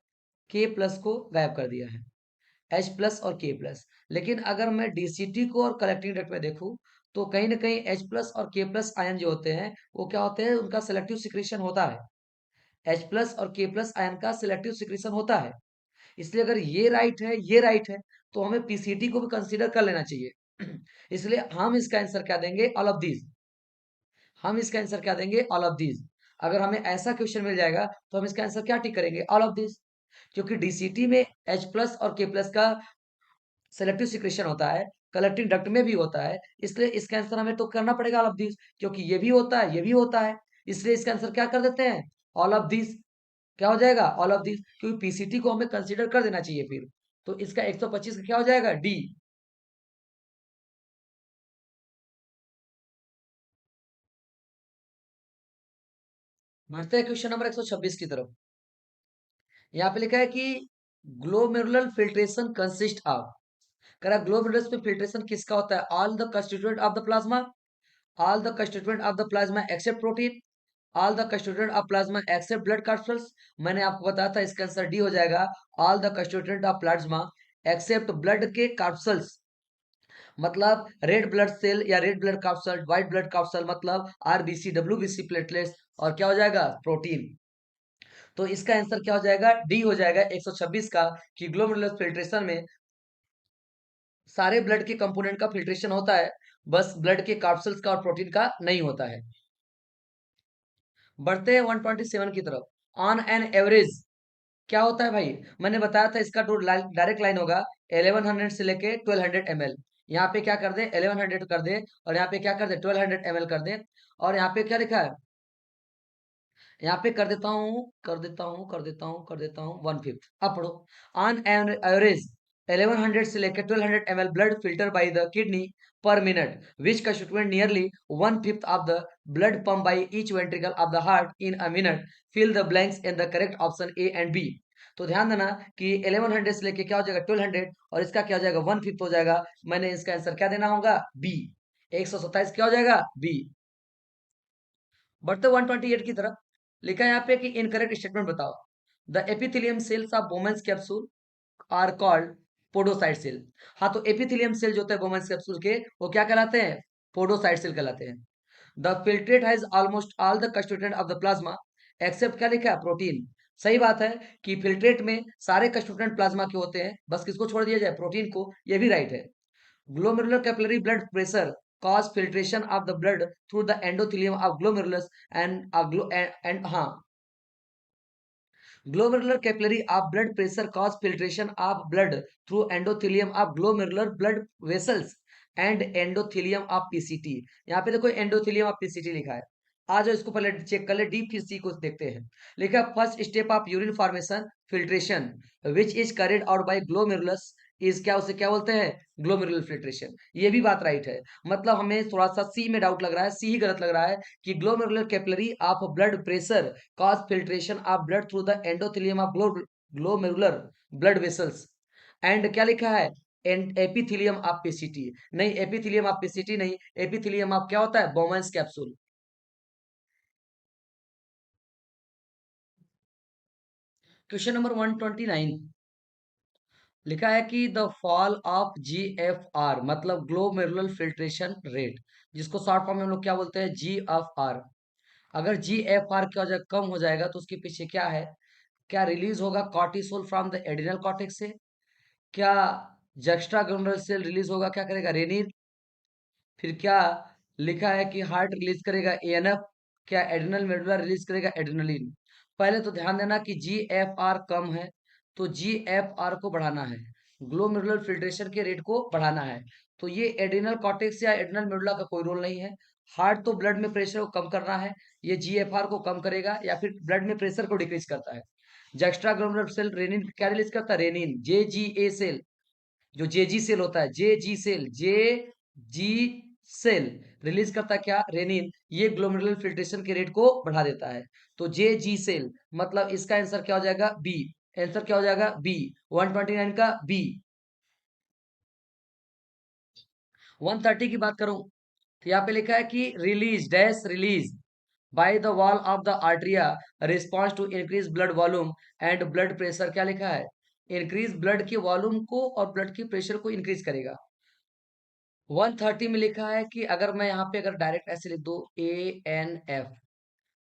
Speaker 1: K प्लस को गायब कर दिया है। H प्लस और K प्लस। लेकिन अगर मैं डीसीटी को और कलेक्टिंग डक्ट में देखूं तो कहीं ना कहीं H प्लस और K प्लस आयन जो होते हैं वो क्या होते हैं? उनका सिलेक्टिव सिक्रीशन होता है। H प्लस और K प्लस आयन का सिलेक्टिव सिक्रीशन होता है। इसलिए अगर ये राइट है, ये राइट है, तो हमें पीसीटी को भी कंसीडर कर लेना चाहिए। इसलिए हम इसका आंसर क्या देंगे? All of these. हम इसका आंसर क्या देंगे? All of these. अगर हमें ऐसा क्वेश्चन मिल जाएगा तो हम इसका आंसर क्या टिक करेंगे? All of these. क्योंकि डीसीटी में H प्लस और K प्लस का सेलेक्टिव सिक्रेशन होता है, कलेक्टिंग डक्ट में भी होता है। इसलिए इसका आंसर हमें तो करना पड़ेगा ऑल ऑफ दिस, क्योंकि ये भी होता है, ये भी होता है। इसलिए इसका आंसर क्या कर देते हैं? All of this. क्या हो जाएगा? ऑल ऑफ दिस, क्योंकि पीसीटी को हमें कंसीडर कर देना चाहिए फिर। तो इसका 125 का क्या हो जाएगा? डी। बढ़ते हैं क्वेश्चन नंबर 126 की तरफ। यहाँ पे लिखा है कि ग्लोमेरुलर फिल्ट्रेशन कंसिस्ट ऑफ। कह रहा ग्लोमेरुलर में फिल्ट्रेशन किसका होता है? All the constituent of the plasma, all the constituent of the plasma except protein, all the constituent of plasma except blood corpuscles। मैंने आपको बताया था इसका आंसर डी हो जाएगा। all the constituent of plasma except blood के corpuscles, मतलब red blood cell या red blood corpuscle, white blood corpuscle, मतलब आरबीसी, डब्ल्यूबीसी, प्लेटलेट्स, और क्या हो जाएगा? प्रोटीन। तो इसका आंसर क्या हो जाएगा? डी हो जाएगा 126 का, कि ग्लोमेरुलर फिल्ट्रेशन में सारे ब्लड के कंपोनेंट का फिल्ट्रेशन होता है, बस ब्लड के कार्पसल्स का और प्रोटीन का नहीं होता है। बढ़ते हैं 127 की तरफ। ऑन एन एवरेज क्या होता है भाई? मैंने बताया था इसका तो डायरेक्ट लाइन होगा 1100 से लेके 1200 ml। यहाँ पे क्या कर दे? 1100 कर दे, और यहाँ पे क्या कर दे? 1200 ml कर दे। और यहाँ पे क्या लिखा है? यहाँ पे कर देता हूँ, कर देता हूँ 1/5। अब पढ़ो। ऑन एन एवरेज 1100 से लेकर 1200 ml blood filter by the kidney per minute which constituent nearly 1/5 of the blood pump by each ventricle of the heart in a minute. Fill the blanks in the correct option A and B. तो ध्यान देना कि 1100 से लेके क्या हो जाएगा? 1200, और इसका क्या हो जाएगा? 1/5 हो जाएगा। मैंने इसका आंसर क्या देना होगा? बी। 127 क्या हो जाएगा? बी। बढ़ते 128 की तरफ। लिखा है यहाँ पे कि इनकरेक्ट स्टेटमेंट बताओ। The epithelium cells of Bowman's capsule are called podocyte cell. हाँ, तो एपिथेलियम सेल जो होता है वुमेन्स कैप्सूल के, वो क्या कहलाते हैं? पोडोसाइट सेल कहलाते हैं। The filtrate has almost all the constituent of the plasma except क्या लिखा है? प्रोटीन। सही बात है कि फिल्ट्रेट में सारे कंस्टिट्यूएंट प्लाज्मा के होते हैं, बस किसको छोड़ दिया जाए? प्रोटीन को। ये भी राइट है। Glomerular capillary blood pressure cause filtration of the blood through the endothelium of glomerulus and glomerular capillary of blood pressure cause filtration of blood through endothelium of glomerular blood vessels and endothelium of PCT। यहाँ पे देखो endothelium of PCT लिखा है। आ जाओ इसको पहले check कर ले डी फिर सी को देखते हैं। लिखा है first step of urine formation filtration which is carried out by glomerulus is क्या उसे क्या बोलते हैं ग्लोमेरुलर फिल्ट्रेशन। ये भी बात राइट है। मतलब हमें थोड़ा सा सी में डाउट लग रहा है, सी ही गलत लग रहा है कि glomerular capillary of blood pressure cause filtration of blood through the endothelium of glomerular blood vessels and क्या लिखा है एंड एपिथेलियम ऑफ पीसीटी। नहीं, एपिथेलियम ऑफ पीसीटी नहीं, एपिथेलियम ऑफ क्या होता है बोमेंस कैप्सूल। क्वेश्चन नंबर 129 लिखा है कि द फॉल ऑफ जीएफआर मतलब ग्लोमेरुलर फिल्ट्रेशन रेट, जिसको शॉर्ट फॉर्म में हम लोग क्या बोलते हैं जीएफआर। अगर जीएफआर क्या हो जाए कम हो जाएगा तो उसके पीछे क्या है, क्या रिलीज होगा cortisol from the adrenal cortex से, क्या जस्ट्रा ग्लोमेरुलर सेल रिलीज होगा क्या करेगा रेनिन, फिर क्या लिखा है कि हार्ट रिलीज करेगा एएनएफ, क्या एड्रिनल मेडुला रिलीज करेगा एड्रिनलिन। पहले तो ध्यान देना कि जीएफआर कम है तो जीएफआर को बढ़ाना है, ग्लोमेरुलर फिल्ट्रेशन के रेट को बढ़ाना है। तो ये एड्रिनल कॉर्टेक्स या एड्रिनल मेडुला का कोई रोल नहीं है। हार्ट तो ब्लड में प्रेशर को कम करना है, ये जीएफआर को कम करेगा या फिर ब्लड में प्रेशर को डिक्रीज करता है। जस्ट्रा ग्लोमेरुलर सेल रेनिन क्या रिलीज करता है रेनिन, जेजीए सेल, जो जेजी सेल होता है जेजी सेल जे जी सेल रिलीज करता है क्या रेनिन, ये ग्लोमेरुलर फिल्ट्रेशन के रेट को बढ़ा देता है। तो जे जी सेल मतलब इसका आंसर क्या हो जाएगा बी, आंसर क्या हो जाएगा बी 129 का बी। 130 की बात करूं तो यहाँ पे लिखा है कि release dash release by the wall of the atria response to increase blood volume and blood pressure, क्या लिखा है इंक्रीज ब्लड के वॉल्यूम को और ब्लड के प्रेशर को इंक्रीज करेगा। 130 में लिखा है कि अगर मैं यहाँ पे अगर डायरेक्ट ऐसे लिख दो ANF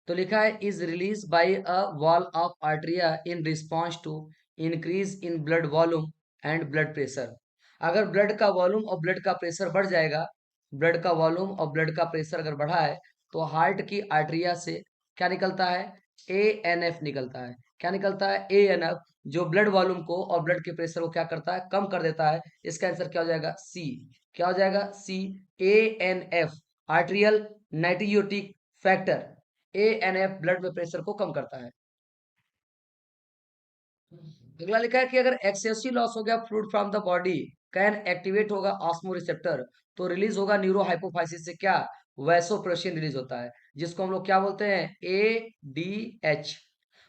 Speaker 1: तो लिखा है is release by a wall of atria in response to increase in blood volume and blood pressure. अगर ब्लड का वॉल्यूम और ब्लड का प्रेशर बढ़ जाएगा, ब्लड का वॉल्यूम और ब्लड का प्रेशर अगर बढ़ा है तो हार्ट की आर्टरिया से क्या निकलता है ANF निकलता है। क्या निकलता है ANF, जो ब्लड वॉल्यूम को और ब्लड के प्रेशर को क्या करता है कम कर देता है। इसका आंसर क्या हो जाएगा सी, क्या हो जाएगा C ANF atrial natriuretic factor. ANF blood में प्रेशर को कम करता है। अगला लिखा है कि अगर एक्सेसिव लॉस हो गया fluid from the body can activate होगा ऑस्मो रिसेप्टर तो रिलीज होगा न्यूरो हाइपोफाइसिस से क्या वैसोप्रेसिन रिलीज होता है, जिसको हम लोग क्या बोलते हैं ADH।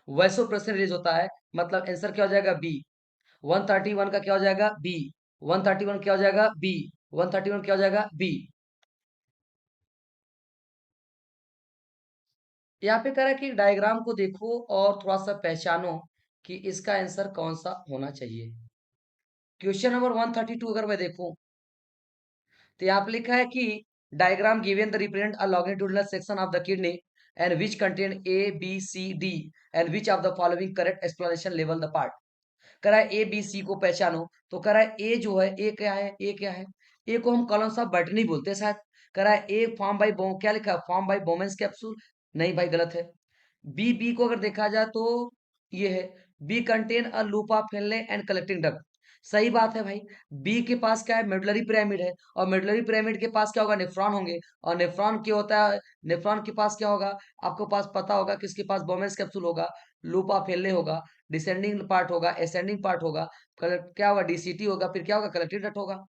Speaker 1: वैसोप्रेसिन रिलीज होता है मतलब आंसर क्या हो जाएगा बी। 131 का क्या हो जाएगा बी, 131 क्या हो जाएगा बी, 131 क्या हो जाएगा बी। यहाँ पे कह रहा है कि डायग्राम को देखो और थोड़ा सा पहचानो कि इसका आंसर कौन सा होना चाहिए। क्वेश्चन नंबर 132 अगर मैं देखूं तो यहाँ पे लिखा है कि diagram given the represent a longitudinal section of the kidney and which contain ABCD and which of the following correct explanation level the part. करा है ABC को पहचानो तो करा है ए जो है ए क्या है ए क्या है, ए को हम कॉलम्स ऑफ बटनी बोलते हैं शायद। करा है ए फॉर्म बाय क्या लिखा है फॉर्म बाय बोमेंस कैप्सूल, नहीं भाई गलत है। बी को अगर देखा जाए तो ये है B contain a loop of Henle and collecting duct, सही बात है भाई। बी के पास क्या है मेडुलरी पिरामिड है और मेडुलरी पिरामिड के पास क्या होगा नेफ्रॉन होंगे और नेफ्रॉन क्या होता है नेफ्रॉन के पास क्या होगा आपको पास पता होगा किसके पास बोमेंस कैप्सूल होगा, लूप ऑफ हेनले होगा, डिसेंडिंग पार्ट होगा असेंडिंग पार्ट होगा, क्या होगा DCT होगा, फिर क्या होगा कलेक्टिव डक्ट होगा।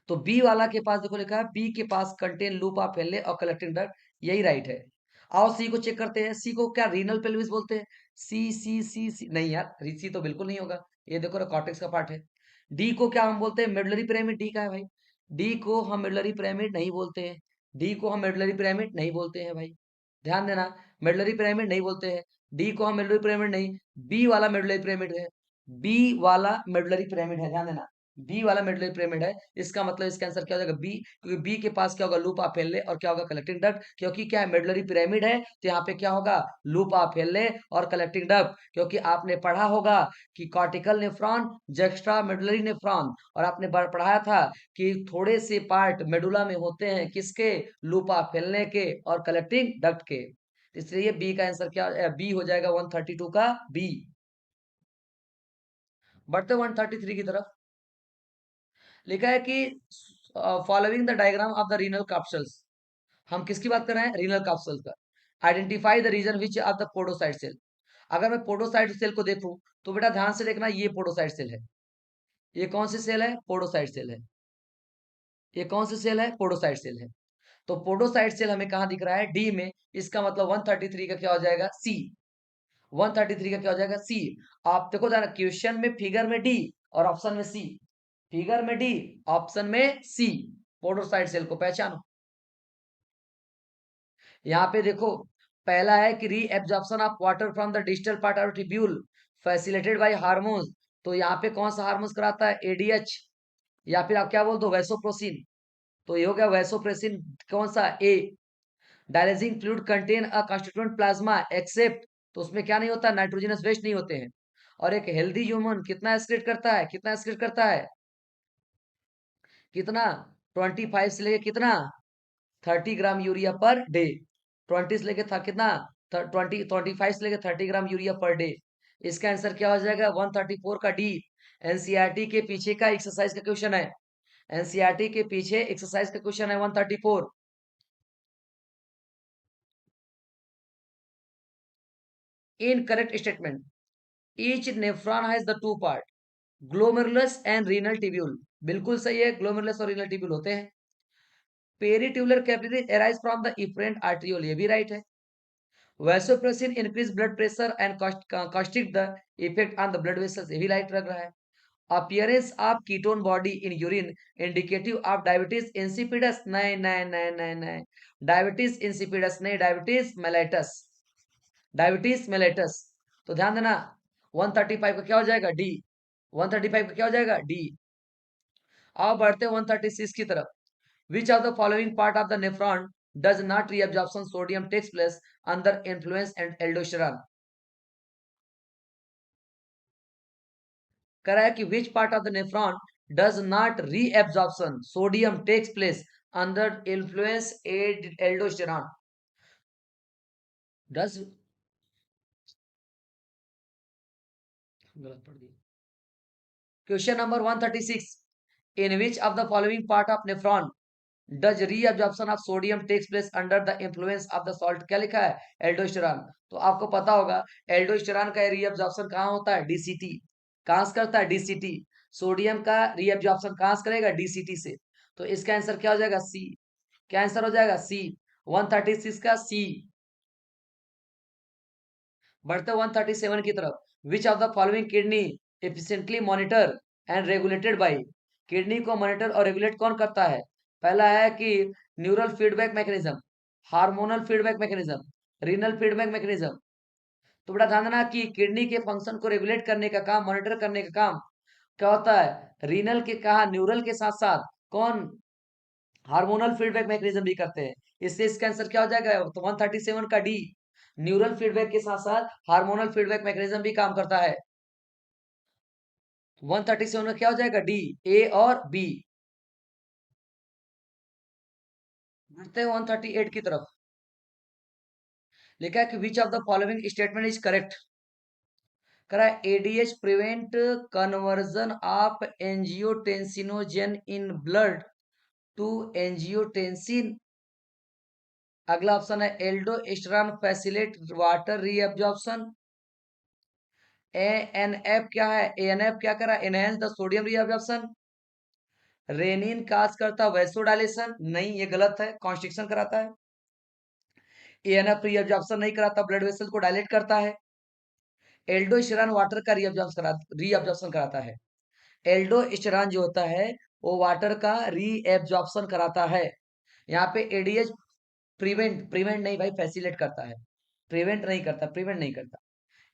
Speaker 1: तो बी वाला के पास देखो लिखा है बी के पास कंटेन लूप ऑफ हेनले और कलेक्टिंग डक्ट, यही राइट है। आओ सी को चेक करते हैं, सी को क्या रीनल पेल्विस बोलते हैं, सी नहीं यार सी तो बिल्कुल नहीं होगा, ये देखो ना कॉर्टेक्स का पार्ट है। डी को क्या हम बोलते हैं मेडुलरी पिरामिड, डी का है भाई, डी को हम मेडुलरी पिरामिड नहीं बोलते हैं, डी को हम मेडुलरी पिरामिड नहीं बोलते हैं भाई, ध्यान देना मेडुलरी पिरामिड नहीं बोलते हैं। डी को हम मेडुलरी पिरामिड नहीं, बी वाला मेडुलरी पिरामिड है, बी वाला मेडुलरी पिरामिड है ध्यान देना। बी वाला मेडुलरी पिरामिड है, इसका मतलब इसका आंसर क्या हो जाएगा? बी, क्योंकि बी के पास क्या होगा? लूप ऑफ हेनले, और क्या होगा? कलेक्टिंग डक्ट, क्योंकि क्या है? मेडुलरी पिरामिड है, तो यहाँ पे क्या होगा? लूप ऑफ हेनले और कलेक्टिंग डक्ट, क्योंकि आपने पढ़ा होगा कि cortical nephron, juxta medullary nephron, और आपने पढ़ाया था कि थोड़े से पार्ट मेडुला में होते हैं किसके? लूप ऑफ हेनले के और कलेक्टिंग डक्ट के। इसलिए बी का आंसर क्या? बी हो जाएगा 132 का बी। बढ़ते 133 की तरफ। लिखा है कि following the diagram of the renal capsules, हम किसकी बात कर रहे हैं? रीनल कैप्सूल का। Identify the region which of the podocyte cell. अगर मैं पोडोसाइट सेल को देखूं तो बेटा ध्यान से देखना, ये पोडोसाइट सेल है। ये कौन सी सेल है? पोडोसाइट सेल है। ये कौन सी सेल है? पोडोसाइट सेल है। तो पोडोसाइट सेल हमें कहां दिख रहा है? डी में। इसका मतलब 133 का क्या हो जाएगा? सी। 133 का क्या हो जाएगा? सी। आप देखो जरा, क्वेश्चन में फिगर में डी और ऑप्शन में सी। फिगर में डी, ऑप्शन में सी। पोडोसाइट सेल को पहचानो। यहाँ पे देखो, पहला है कि री absorption of water from the distal part of tubule facilitated bye hormones. तो यहाँ पे कौन सा हार्मोन्स कराता है? एडीएच, या फिर आप क्या बोल दो? वैसोप्रोसिन। तो ये हो गया वैसोप्रेसिन। कौन सा? A. Dialysing fluid contain a constituent plasma except, तो उसमें क्या नहीं होता? नाइट्रोजनस वेस्ट नहीं होते हैं। और एक हेल्दी ह्यूमन कितना एक्सक्रीट करता है? कितना एक्सक्रीट करता है? कितना? 25 से लेके कितना? 30 ग्राम यूरिया पर डे। 20 से लेके था कितना? 25 से लेके 30 ग्राम यूरिया पर डे। इसका आंसर क्या हो जाएगा? 134 का डी। एनसीईआरटी के पीछे का एक्सरसाइज का क्वेश्चन है। एनसीईआरटी के पीछे एक्सरसाइज का क्वेश्चन है 134। Incorrect statement. Each nephron has the two part, glomerulus and renal tubule. बिल्कुल सही है, ग्लोमेरुलस और रीनल ट्यूब्यूल होते हैं। Peritubular capillary arise from the efferent arteriole, ये भी राइट है। Vasopressin increase blood pressure and caustic the effect on the blood vessels, ये भी राइट लग रहा है। Appearance of ketone body in urine indicative of diabetes insipidus, नहीं नहीं नहीं नहीं नहीं, डायबिटीज इंसिपिडस नहीं, डायबिटीज मेलाइटस। Diabetes mellitus. तो ध्यान देना, 135 का क्या हो जाएगा? डी। 135 का क्या हो जाएगा? डी। अब बढ़ते 136 की तरफ। Which of the following part of the nephron does not reabsorption sodium takes place under influence and aldosterone? कह रहा है कि which part of the nephron does not reabsorption sodium takes place under influence and aldosterone? Does, गलत पढ़ दिया। Question number 136। In which of the following part of nephron does reabsorption of sodium takes place under the influence of the salt? क्या लिखा है? Aldosterone. तो आपको पता होगा एल्डोस्टेरॉन का रीअब्जॉर्प्शन कहाँ होता है? डीसीटी। कहां से करता है? डीसीटी। सोडियम का रीअब्जॉर्प्शन कहां से करेगा? डीसीटी से। तो इसका आंसर क्या हो जाएगा? सी। क्या आंसर हो जाएगा? सी। 136 का सी। बढ़ते 137 की तरफ। Which of the following kidney efficiently monitor and regulated by. Kidney को मॉनिटर और रेगुलेट कौन करता है? पहला है कि neural feedback mechanism, hormonal feedback mechanism, renal feedback mechanism. तो बड़ा ध्यान देना कि किडनी के फंक्शन को रेगुलेट करने का काम, मॉनिटर करने का काम क्या होता है? रीनल के कहा, न्यूरल के साथ साथ कौन? हार्मोनल फीडबैक मैकेनिज्म भी करते हैं। इससे इसका आंसर क्या हो जाएगा? तो 137 का डी। न्यूरल फीडबैक के साथ साथ हार्मोनल फीडबैक मैकेनिज्म भी काम करता है। 137 में क्या हो जाएगा? डी। ए और बी। बढ़ते हैं 138 की तरफ। लिखा है कि which of the following statement is correct. करा ADH prevent conversion of angiotensinogen in blood to angiotensin. अगला ऑप्शन है aldosterone facilitate water reabsorption. ANF क्या है? एएनएफ क्या करा? Enhance the sodium reabsorption. Renin cause करता वैसोडाइलेशन, नहीं ये गलत है, कॉन्स्ट्रिक्शन कराता है। एएनएफ रीअब्जॉर्प्शन नहीं कराता, ब्लड वेसल को डायलेट करता है। एल्डोस्टेरॉन वाटर का रीअब्जॉर्प्शन कराता है। एल्डोस्टेरॉन जो होता है वो वाटर का रीएब्जॉर्प्शन कराता है। यहाँ पे एडीएच प्रिवेंट, प्रिवेंट नहीं भाई, फैसिलेट करता है। प्रिवेंट नहीं करता, प्रिवेंट नहीं करता।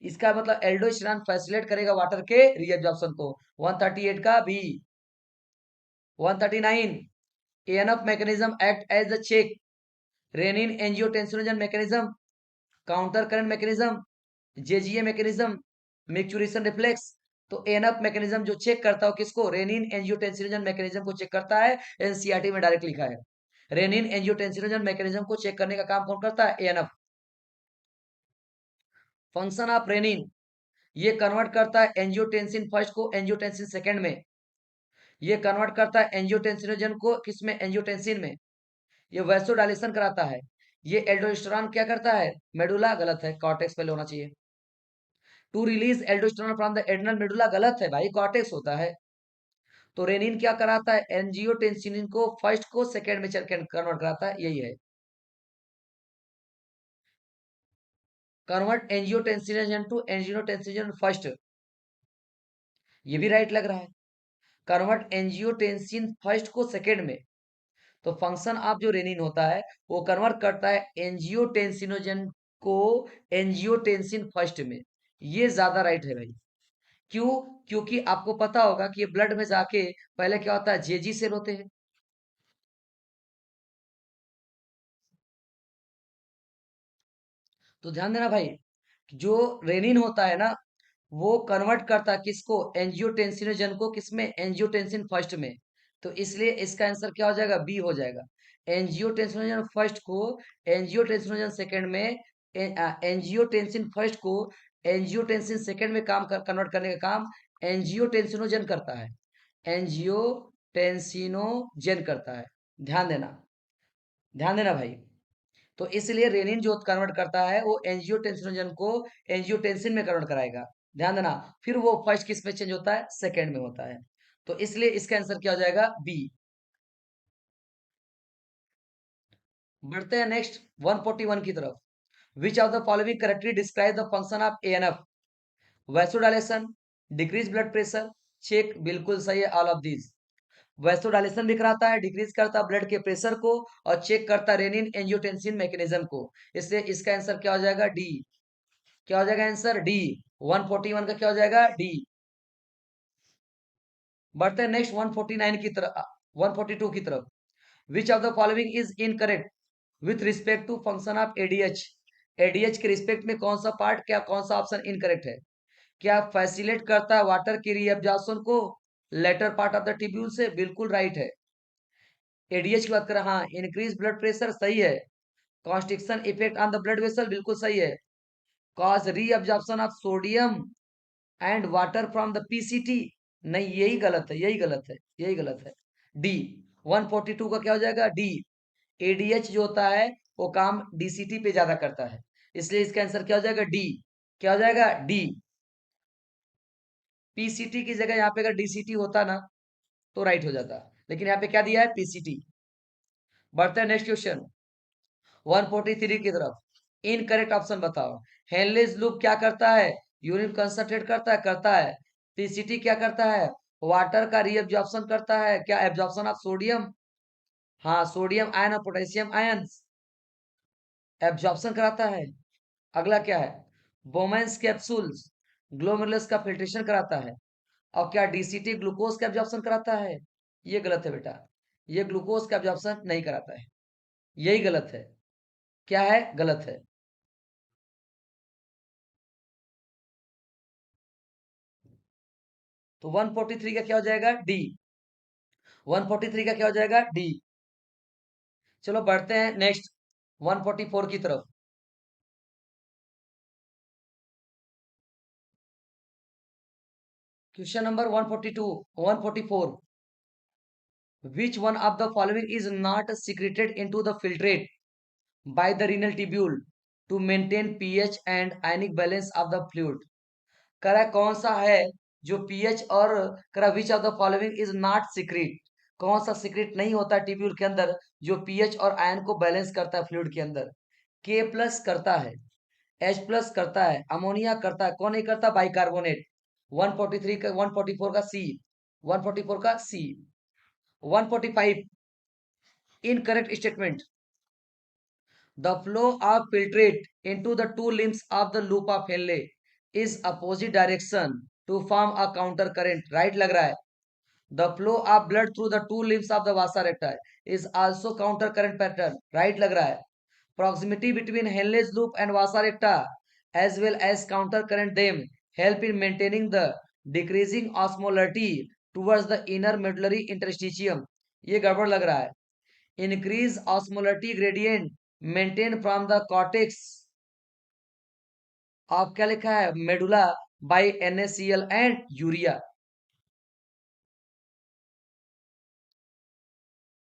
Speaker 1: इसका मतलब एल्डोस्टेरॉन फैसिलेट करेगा वाटर के रीएब्जॉर्प्शन को। 138 का B. 139, ANF mechanism act as the check, renin angiotensin mechanism, counter current mechanism, JGA mechanism, मैक्चुरेशन reflex. तो एनअप मैकेनिज्म जो चेक करता है किसको, रेनिन एंजियोटेंसिनोजन मैकेनिज्म को चेक करता है। एनसीईआरटी में डायरेक्ट लिखा है। रेनिन एंजियोटेंसिनोजन मैकेनिज्म को चेक करने का काम कौन करता है, एएनएफ। फंक्शन ऑफ रेनिन, ये कन्वर्ट करता है एंजियोटेंसिन फर्स्ट को एंजियोटेंसिन सेकंड में। ये कन्वर्ट करता है एंजियोटेंसिनोजन को किसमें, एंजियोटेंसिन में। ये वैसोडाइलेशन कराता है। ये एल्डोस्टेरॉन क्या करता है, मेडुला, गलत है, कॉर्टेक्स पहले होना चाहिए। To release aldosterone from the adrenal medulla, गलत है भाई, कॉर्टेक्स होता है। तो रेनिन क्या कराता है, एंजियोटेंसिन को फर्स्ट को सेकंड में कन्वर्ट कराता है, यही है। Convert angiotensin two angiotensin first, ये भी राइट लग रहा है। कन्वर्ट एंजियोटेंसिन फर्स्ट को सेकंड में। तो फंक्शन ऑफ जो रेनिन होता है वो कन्वर्ट करता है एंजियोटेंसिनोजन को एंजियोटेंसिन फर्स्ट में। ये ज्यादा राइट है भाई। क्यों, क्योंकि आपको पता होगा कि ये ब्लड में जाके पहले क्या होता है, जेजी सेल होते हैं। तो ध्यान देना भाई, जो रेनिन होता है ना, वो कन्वर्ट करता है किसको, एंजियोटेंसिनोजन को, किसमें, एंजियोटेंसिन फर्स्ट में। तो इसलिए इसका आंसर क्या हो जाएगा, बी हो जाएगा। एंजियोटेंसिनोजन फर्स्ट को एंजियोटेंसिनोजन सेकंड में, एंजियोटेंसिन फर्स्ट को एंजियोटेंसिन सेकंड में कन्वर्ट करने का काम एंजियोटेंसिनोजन करता है। एंजियोटेंसिनोजन करता है। ध्यान देना, ध्यान देना भाई। तो इसलिए रेनिन जो कन्वर्ट करता है वो एंजियोटेंसिनोजन को एंजियोटेंसिन में कन्वर्ट कराएगा। ध्यान देना, फिर वो फर्स्ट किस में चेंज होता है, सेकंड में होता है। तो इसलिए इसका आंसर क्या हो जाएगा, बी। बढ़ते हैं नेक्स्ट 141 की तरफ। Which of the following correctly describe the function of ANF, vasodilation, decrease blood pressure, check, बिल्कुल सही है, ऑल ऑफ दीज। वैसोडाइलेशन भी कराता है, डिक्रीज करता है ब्लड के प्रेशर को, और चेक करता है रेनिन एंजियोटेंसिन मैकेनिज्म को। इसलिए इसका आंसर क्या हो जाएगा, डी। क्या हो जाएगा आंसर, डी। 141 का क्या हो जाएगा, डी। बढ़ते हैं नेक्स्ट 149 की तरफ, 142 की तरफ। Which of the following is incorrect with respect to function of ADH, ADH के रिस्पेक्ट में कौन सा पार्ट, क्या कौन सा ऑप्शन इनकरेक्ट है। क्या फैसिलेट करता है वाटर की रीअब्जॉर्प्शन को later part of the tubule से, बिल्कुल राइट है। एडीएच की बात करें, हाँ, इंक्रीज ब्लड प्रेशर सही है। Constriction effect on the blood vessel, बिल्कुल सही है। Cause reabsorption of sodium and water from the PCT, नहीं, यही गलत है, यही गलत है, यही गलत है। डी। 142 का क्या हो जाएगा, डी। एडीएच जो होता है वो काम डीसीटी पे ज्यादा करता है, इसलिए इसका आंसर क्या हो जाएगा, डी। क्या हो जाएगा, डी। पीसीटी की जगह यहाँ पे अगर डीसीटी होता ना तो राइट हो जाता, लेकिन यहाँ पे क्या दिया है, पीसीटी। बढ़ते हैं नेक्स्ट क्वेश्चन 143 की तरफ। इनकरेक्ट ऑप्शन बताओ। हेनलेज लूप क्या करता है, यूरिन कंसंट्रेट करता है, करता है। पीसीटी क्या करता है, वाटर का रीअब्जॉर्प्शन करता है, क्या एब्जॉर्प्शन ऑफ सोडियम, हाँ, सोडियम आयन और पोटेशियम आयन एब्जॉर्प्शन कराता है। अगला क्या है, बोमेंस कैप्सूल्स ग्लोमेरुलस का फिल्ट्रेशन कराता है। और क्या डीसीटी ग्लूकोज का एब्जॉर्प्शन कराता है, ये गलत है बेटा, ये ग्लूकोज का एब्जॉर्प्शन नहीं कराता है, यही गलत है। क्या है, गलत है। तो 143 का क्या हो जाएगा, डी। 143 का क्या हो जाएगा, डी। चलो बढ़ते हैं नेक्स्ट 144 की तरफ। Question number 142, 144। Which one of the following is not secreted into the filtrate by the renal tubule to maintain pH and ionic balance of the fluid। करा कौन सा है जो पीएच और, करा which of the following is not secret, कौन सा secret नहीं होता ट्यूब्यूल के अंदर जो पीएच और आयन को बैलेंस करता है फ्लूइड के अंदर। के प्लस करता है, एच प्लस करता है, अमोनिया करता है, कौन नहीं करता, बाइकार्बोनेट। 143 का, 144 का सी, 144 का सी। 145 incorrect statement. The flow of filtrate into the two limbs of the loop of Henle is opposite direction to form a counter current, right लग रहा है। The flow of blood through the two limbs of the vasa recta is also counter current pattern, right लग रहा है। Proximity between Henle's loop and vasa recta as well as counter current them help in maintaining the decreasing osmolarity towards the inner medullary interstitium. ये गड़बड़ लग रहा है। Increase osmolarity gradient maintain from the cortex of, क्या लिखा है, medulla by NaCl and urea.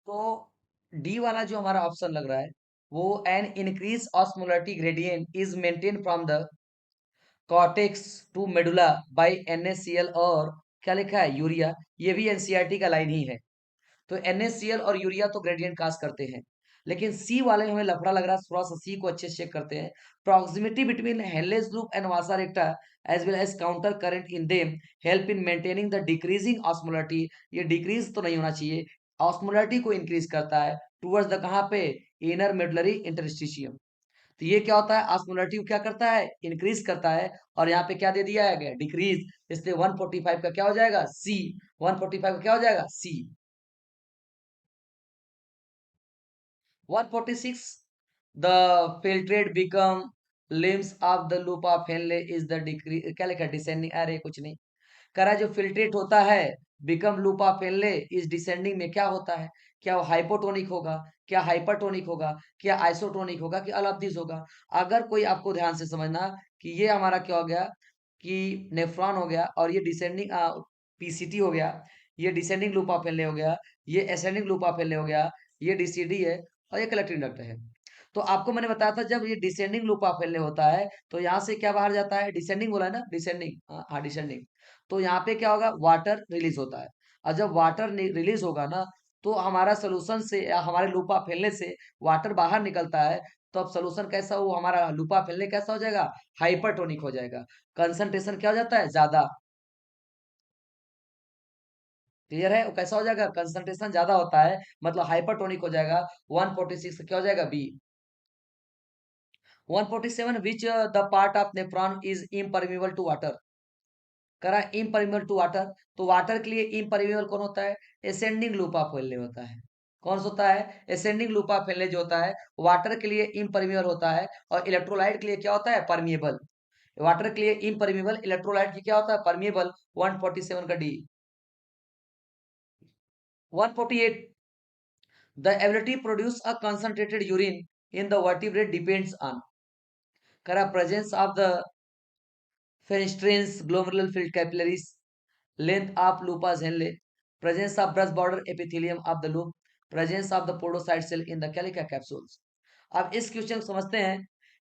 Speaker 1: तो D वाला जो हमारा ऑप्शन लग रहा है वो an increase osmolarity gradient is maintain from the cortex to medulla by NaCl और क्या लिखा है, यूरिया। ये भी एनसीईआरटी का लाइन ही है। तो NaCl और यूरिया तो ग्रेडियंट कास्ट करते हैं, लेकिन सी वाले में हमें लफड़ा लग रहा है। थोड़ा सा सी को अच्छे से चेक करते हैं। Proximity between Henle's loop and vasa recta as well as counter current in them help in maintaining the decreasing osmolarity. ये डिक्रीज तो नहीं होना चाहिए, ऑस्मोलरिटी को इंक्रीज करता है टूवर्ड्स द, कहाँ पे, इनर मेडुलरी इंटरस्टिशियम। तो ये क्या होता है, ऑस्मोलरिटी को क्या करता है, इंक्रीज करता है। और यहाँ पे क्या दे दिया है, डिक्रीज। इसलिए 145 का क्या हो जाएगा, सी। 145 का क्या हो जाएगा, सी। 146, the filtrate become limbs of the loop of Henle is the degree, क्या लिखा है, डिसेंडिंग, अरे कुछ नहीं करा। जो फिल्ट्रेट होता है बिकम लूप ऑफ हेनले इस डिसेंडिंग में क्या होता है, क्या वो हाइपोटोनिक होगा, क्या हाइपरटोनिक होगा, क्या आइसोटोनिक होगा, कि ऑल ऑफ दिस होगा। अगर कोई, आपको ध्यान से समझना कि ये हमारा क्या हो गया, कि नेफ्रॉन हो गया, और ये डिसेंडिंग पीसीटी हो गया, ये डिसेंडिंग लूप ऑफ हेनले हो गया, ये असेंडिंग लूप ऑफ हेनले हो गया, ये डीसीडी है, और ये कलेक्टिंग डक्ट है। तो आपको मैंने बताया था जब ये डिसेंडिंग लूप ऑफ हेनले होता है तो यहाँ से क्या बाहर जाता है, डिसेंडिंग बोला है ना, डिसेंडिंग, हाँ डिसेंडिंग। तो यहाँ पे क्या होगा, वाटर रिलीज होता है। और जब वाटर रिलीज होगा ना, तो हमारा सोल्यूशन से या हमारे लूपा फैलने से वाटर बाहर निकलता है। तो अब सोल्यूशन कैसा, वो हमारा लूपा फैलने कैसा हो जाएगा, हाइपरटोनिक हो जाएगा। कंसंट्रेशन क्या हो जाता है, ज्यादा। क्लियर है, वो कैसा हो जाएगा, कंसंट्रेशन ज्यादा होता है, मतलब हाइपरटोनिक हो जाएगा। 146 क्या हो जाएगा, B. 147, which the part of nephron is impermeable to water, करा इम्परमिबल टू वाटर। तो वाटर के लिए इम्परमिबल कौन होता है, एसेंडिंग लूप ऑफ फैलने होता है। कौन सा होता है, एसेंडिंग लूप ऑफ फैलने जो होता है वाटर के लिए इम्परमिबल होता है। और इलेक्ट्रोलाइट के लिए क्या होता है, परमिएबल। वाटर के लिए इम्परमिबल, इलेक्ट्रोलाइट की क्या होता है, परमिएबल। 147 का D. 148, the ability produce a concentrated urine in the vertebrate depends on, करा presence of the fenestrations glomerular field capillaries, length of lupus henle, presence of brush border epithelium of the loop, presence of the podocyte cell in the calica capsules। अब इस question को समझते हैं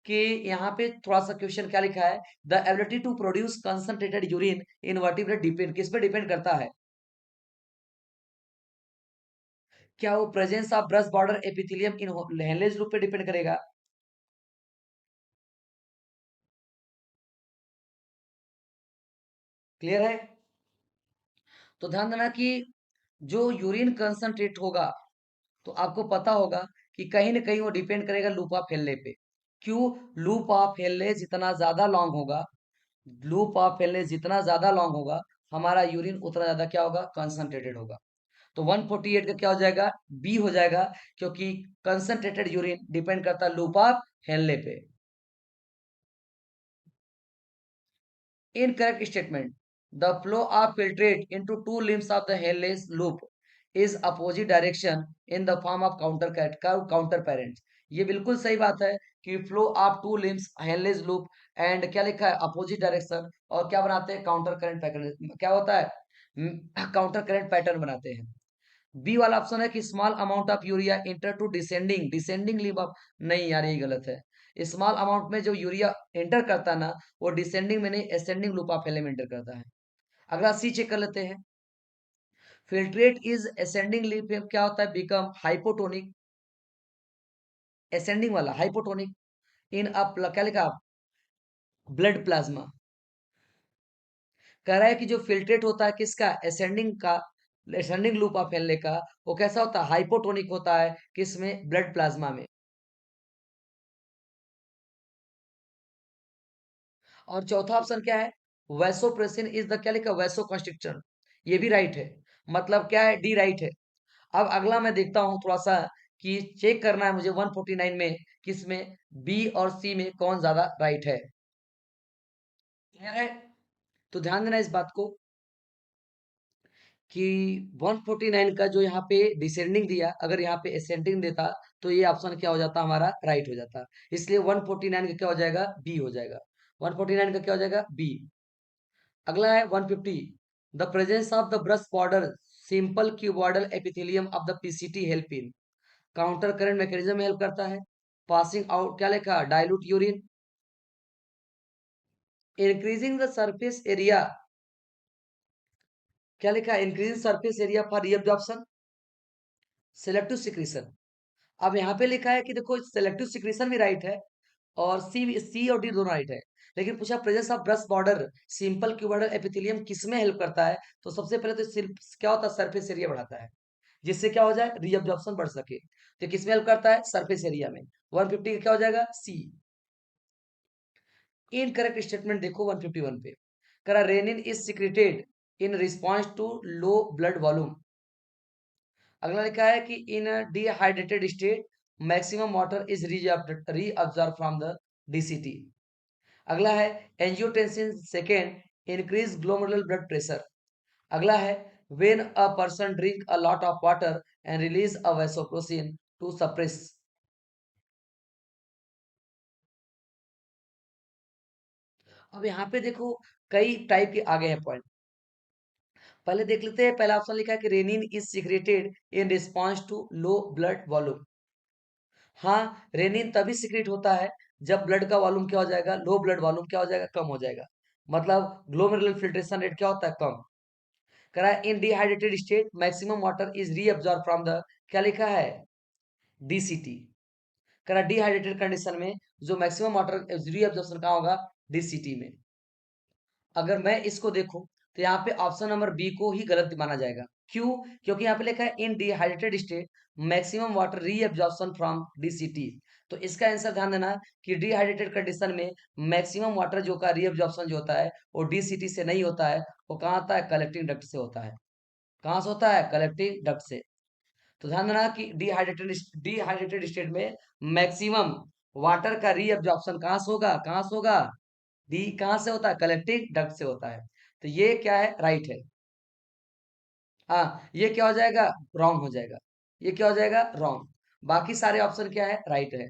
Speaker 1: कि यहाँ पे थोड़ा सा क्वेश्चन क्या लिखा है, the ability to produce concentrated urine in vertebrate depend, किस पे डिपेंड करता है, क्या वो presence of brush border epithelium in Henle's loop पे डिपेंड करेगा। क्लियर है। तो ध्यान देना कि जो यूरिन कंसंट्रेट होगा, तो आपको पता होगा कि कहीं ना कहीं वो डिपेंड करेगा लूप ऑफ हेनले पे। क्यों, लूप ऑफ हेनले जितना ज्यादा लॉन्ग होगा, लूप ऑफ हेनले जितना ज्यादा लॉन्ग होगा, हमारा यूरिन उतना ज्यादा क्या होगा, कंसंट्रेटेड होगा। तो 148 का क्या हो जाएगा, बी हो जाएगा, क्योंकि कंसंट्रेटेड यूरिन डिपेंड करता है लूप ऑफ हेनले पे। Incorrect statement. The flow of filtrate into two limbs of the hairless loop is opposite direction in the form of counter parents। ये बिल्कुल सही बात है कि flow of to limbs Henle's loop and क्या लिखा है, अपोजिट डायरेक्शन, और क्या बनाते हैं, काउंटर करंट पैटर्न, क्या होता है, काउंटर करंट पैटर्न बनाते हैं। बी वाला ऑप्शन है कि small amount of urea enter to descending descending limb of, नहीं यार ये गलत है। स्मॉल अमाउंट में जो यूरिया एंटर करता है ना, वो डिसेंडिंग में नहीं, असेंडिंग लूप ऑफ एंटर करता है। अगला सी चेक कर लेते हैं। फिल्ट्रेट इज असेंडिंग लिम्फ में क्या होता है, बिकम हाइपोटोनिक, असेंडिंग वाला हाइपोटोनिक इन अ क्या लिखा, ब्लड प्लाज्मा। कह रहा है कि जो फिल्ट्रेट होता है किसका, असेंडिंग का, असेंडिंग लूप ऑफ हेनले का, वो कैसा होता है, हाइपोटोनिक होता है, किसमें, ब्लड प्लाज्मा में। और चौथा ऑप्शन क्या है, वैसोप्रेसिन इज द, क्या लिखा, वैसो कंस्ट्रिक्टर, ये भी राइट है। मतलब क्या है, डी राइट है। अब अगला मैं देखता हूँ थोड़ा सा कि चेक करना है मुझे 149 में किसमें बी और सी में कौन ज्यादा राइट है। क्लियर है? तो ध्यान देना इस बात को कि 149 का जो यहाँ पे डिसेंडिंग दिया, अगर यहाँ पे असेंडिंग देता तो ये ऑप्शन क्या हो जाता, हमारा राइट हो जाता। इसलिए 149 का क्या हो जाएगा, बी हो जाएगा। 149 का क्या हो जाएगा, बी। अगला है 150। The presence of the brush border simple cuboidal epithelium of the PCT help in counter current mechanism में हेल्प करता है। पासिंग आउट क्या लिखा, dilute urine. Increasing the surface area क्या लिखा, increasing surface area for reabsorption selective secretion. अब यहाँ पे लिखा है कि देखो सेलेक्टिव सिक्रीशन भी राइट है और सी और डी दोनों राइट है, लेकिन पूछा presence of brush border simple cuboidal epithelium किसमें हेल्प करता है। तो सबसे पहले तो क्या होता है, सरफेस एरिया बढ़ाता है, जिससे क्या हो जाए, रीअब्जॉर्प्शन बढ़ सके। तो किसमें हेल्प करता है, सरफेस एरिया में। 150 का क्या हो जाएगा, सी। इनकरेक्ट स्टेटमेंट देखो 151 पे, करा renin is secreted in response to low blood volume. अगला लिखा है कि in dehydrated state maximum water is reabsorb from the DCT. अगला है angiotensin second increase glomerular blood pressure. अगला है when a person drink a lot of water and release a vasopressin to suppress. अब यहाँ पे देखो कई टाइप के आगे हैं पॉइंट, पहले देख लेते हैं। पहला ऑप्शन लिखा है कि renin is secreted in response to low blood volume. हाँ, रेनिन तभी सिक्रेट होता है जब ब्लड का वॉल्यूम क्या हो जाएगा, लो ब्लड वॉल्यूम क्या हो जाएगा, कम हो जाएगा। मतलब ग्लोमेरुलर फिल्ट्रेशन रेट क्या होता है, कम। करा in dehydrated state maximum water is reabsorb from the, क्या लिखा है, डीसीटी। करा डिहाइड्रेटेड कंडीशन में जो मैक्सिमम वाटर रीअब्सॉर्प्शन कहाँ होगा, डीसीटी में। अगर मैं इसको देखूं तो यहाँ पे ऑप्शन नंबर बी को ही गलत माना जाएगा। क्यों? क्योंकि यहाँ पे लिखा है in dehydrated state maximum water reabsorption from DCT. तो इसका आंसर ध्यान देना कि डिहाइड्रेटेड कंडीशन में मैक्सिमम वाटर जो का रीअब्जॉर्प्शन जो होता है वो डीसीटी से नहीं होता है, वो कहाँ होता है, कलेक्टिंग डक्ट से होता है। कहाँ से होता है, कलेक्टिंग डक्ट से। तो ध्यान देना कि डिहाइड्रेटेड स्टेट में मैक्सिमम वाटर का रीअब्जॉर्प्शन कहाँ से होगा, कहाँ से होगा, डी कहाँ से होता है, कलेक्टिंग डक्ट से होता है। तो ये क्या है, राइट है। हाँ, ये क्या हो जाएगा, रॉन्ग हो जाएगा। ये क्या हो जाएगा, रॉन्ग। बाकी सारे ऑप्शन क्या है, राइट है।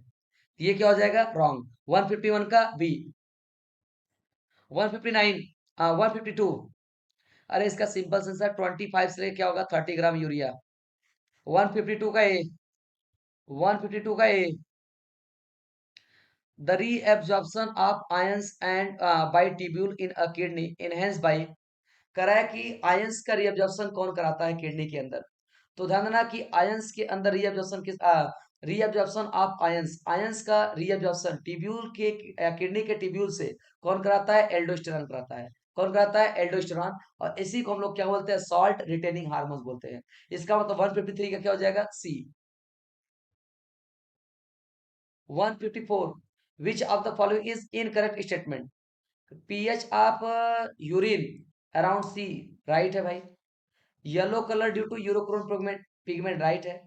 Speaker 1: ये क्या हो जाएगा, रॉन्ग। 151 का बी। 159, 152। अरे इसका सिंपल आंसर 25 से क्या होगा, 30 ग्राम यूरिया। 152 का ए, 152 का A, the reabsorption of ions and by tubule in a kidney enhance by. करा है कि आयंस का रीअब्जॉर्प्शन कौन कराता है किडनी के अंदर। तो ध्यान देना कि आयंस के अंदर रीअब्जॉर्प्शन किस, रीअब्जॉर्प्शन ऑफ आयंस, आयंस का रीअब्जॉर्प्शन ट्यूब्यूल के किडनी के ट्यूब्यूल से कौन कराता है, एल्डोस्टेरॉन कराता है। कौन कराता है, एल्डोस्टेरॉन। और इसी को हम लोग क्या बोलते हैं, सॉल्ट रिटेनिंग हार्मोन बोलते हैं। इसका मतलब 153 का क्या हो जाएगा, C. 154, which of the following is incorrect statement. PH of urine around C, right है भाई। Yellow colour due to urochrome pigment, pigment right है।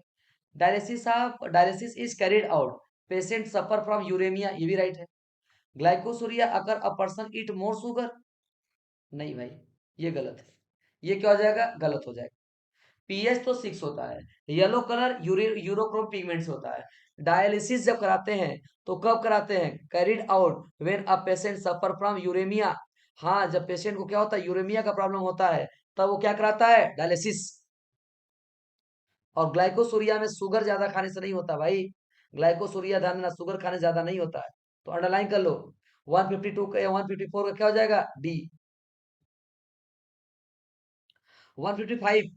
Speaker 1: Dialysis is carried out, patient suffer from uremia, ये भी राइट है। Glycosuria अगर a person eat more sugar, नहीं भाई, ये गलत है। ये क्या हो जाएगा, गलत हो जाएगा। पीएच तो 6 होता है। येलो कलर यूरोक्रोम पिगमेंट से होता है। डायलिसिस जब कराते हैं तो कब कराते हैं, carried out when a patient suffer from uraemia. हाँ, जब पेशेंट को क्या होता है, यूरेमिया का प्रॉब्लम होता है, तब वो क्या कराता है, डायलिसिस। और ग्लाइकोसूरिया में शुगर ज्यादा खाने से नहीं होता भाई। ग्लाइकोसूरिया ध्यान देना, शुगर खाने से ज्यादा नहीं होता है। तो अंडरलाइन कर लो। 152 का या 154 का क्या हो जाएगा, D. 155,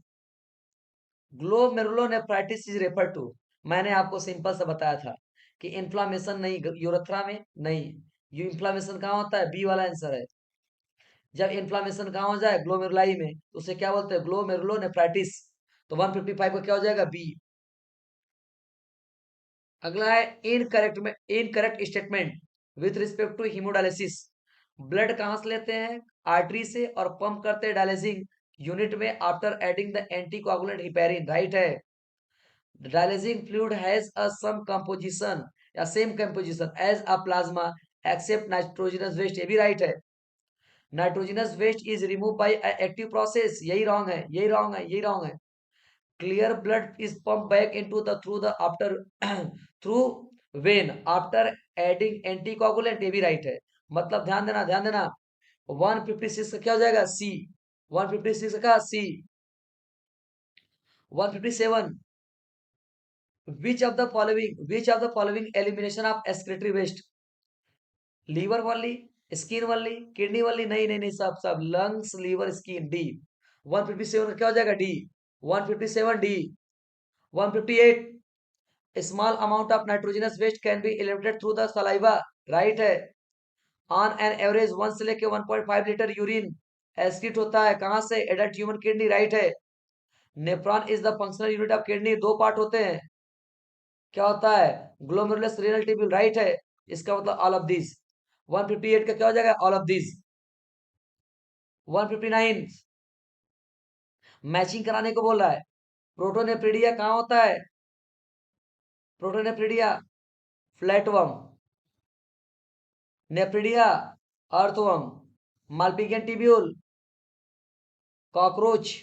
Speaker 1: glomerulonephritis is refer to. मैंने आपको सिंपल सा बताया था कि इन्फ्लामेशन नहीं, यूरेथ्रा में नहीं। ये इन्फ्लामेशन कहाँ होता है, बी वाला आंसर है। जब इन्फ्लामेशन कहाँ हो जाए, ग्लोमेरुलाई में, तो उसे क्या बोलते हैं, ग्लोमेरुलोनेफ्राइटिस। तो 155 का क्या हो जाएगा, बी। अगला है इनकरेक्ट में, incorrect statement with respect to haemodialysis. Blood कहाँ से लेते हैं, आर्टरी से, और पंप करते हैं डायलिसिंग यूनिट में after adding the anticoagulant heparin, right है। Dialysing fluid has a same composition या same composition as a plasma except nitrogenous waste, ये भी राइट है। Nitrogenous waste is remove by active process, यही wrong है, यही wrong है, यही रॉन्ग है। Clear blood is pump back into the through the after through vein after adding anticoagulant, ये भी राइट है। मतलब ध्यान देना, ध्यान देना। 156 का क्या हो जाएगा? सी। 156 का C. 157, which of the following elimination of excretory waste? Liver वाली, स्किन वाली, किडनी वाली? नहीं नहीं नहीं, सब सब लंग्स, लीवर, स्किन, डी। 157 का क्या हो जाएगा? D. 157 D. 158, small amount of nitrogenous waste can be eliminated through the saliva, right है। ऑन एन एवरेज 1 से लेके 1.5 लीटर यूरिन एक्सक्रीट होता है, कहां से? एडल्ट ह्यूमन किडनी, राइट है। Nephron is the functional unit of kidney, दो part होते हैं, क्या होता है? ग्लोमेरुलस रीनल ट्यूब्यूल, राइट है। इसका मतलब ऑल ऑफ दिस। 158 का क्या हो जाएगा? All of this. 159, मैचिंग कराने को बोल रहा है। प्रोटोनेफ्रिडिया कहाँ होता है? Protonephridia flatworm, nephridia earthworm, Malpighian tubule cockroach,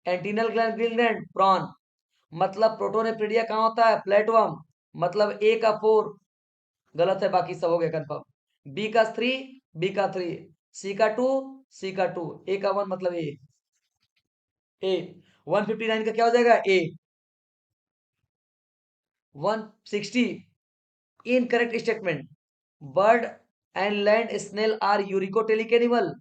Speaker 1: antennal gland prawn. मतलब प्रोटोनेफ्रिडिया कहाँ होता है? प्लेटवर्म। मतलब ए का 4 गलत है, बाकी सब हो गया कंफर्म। बी का 3, बी का 3, सी का 2, सी का 2, ए का 1 मतलब ए। ए 159 का क्या हो जाएगा? A. 160, incorrect statement. Bird and land snail are uricotelic animal,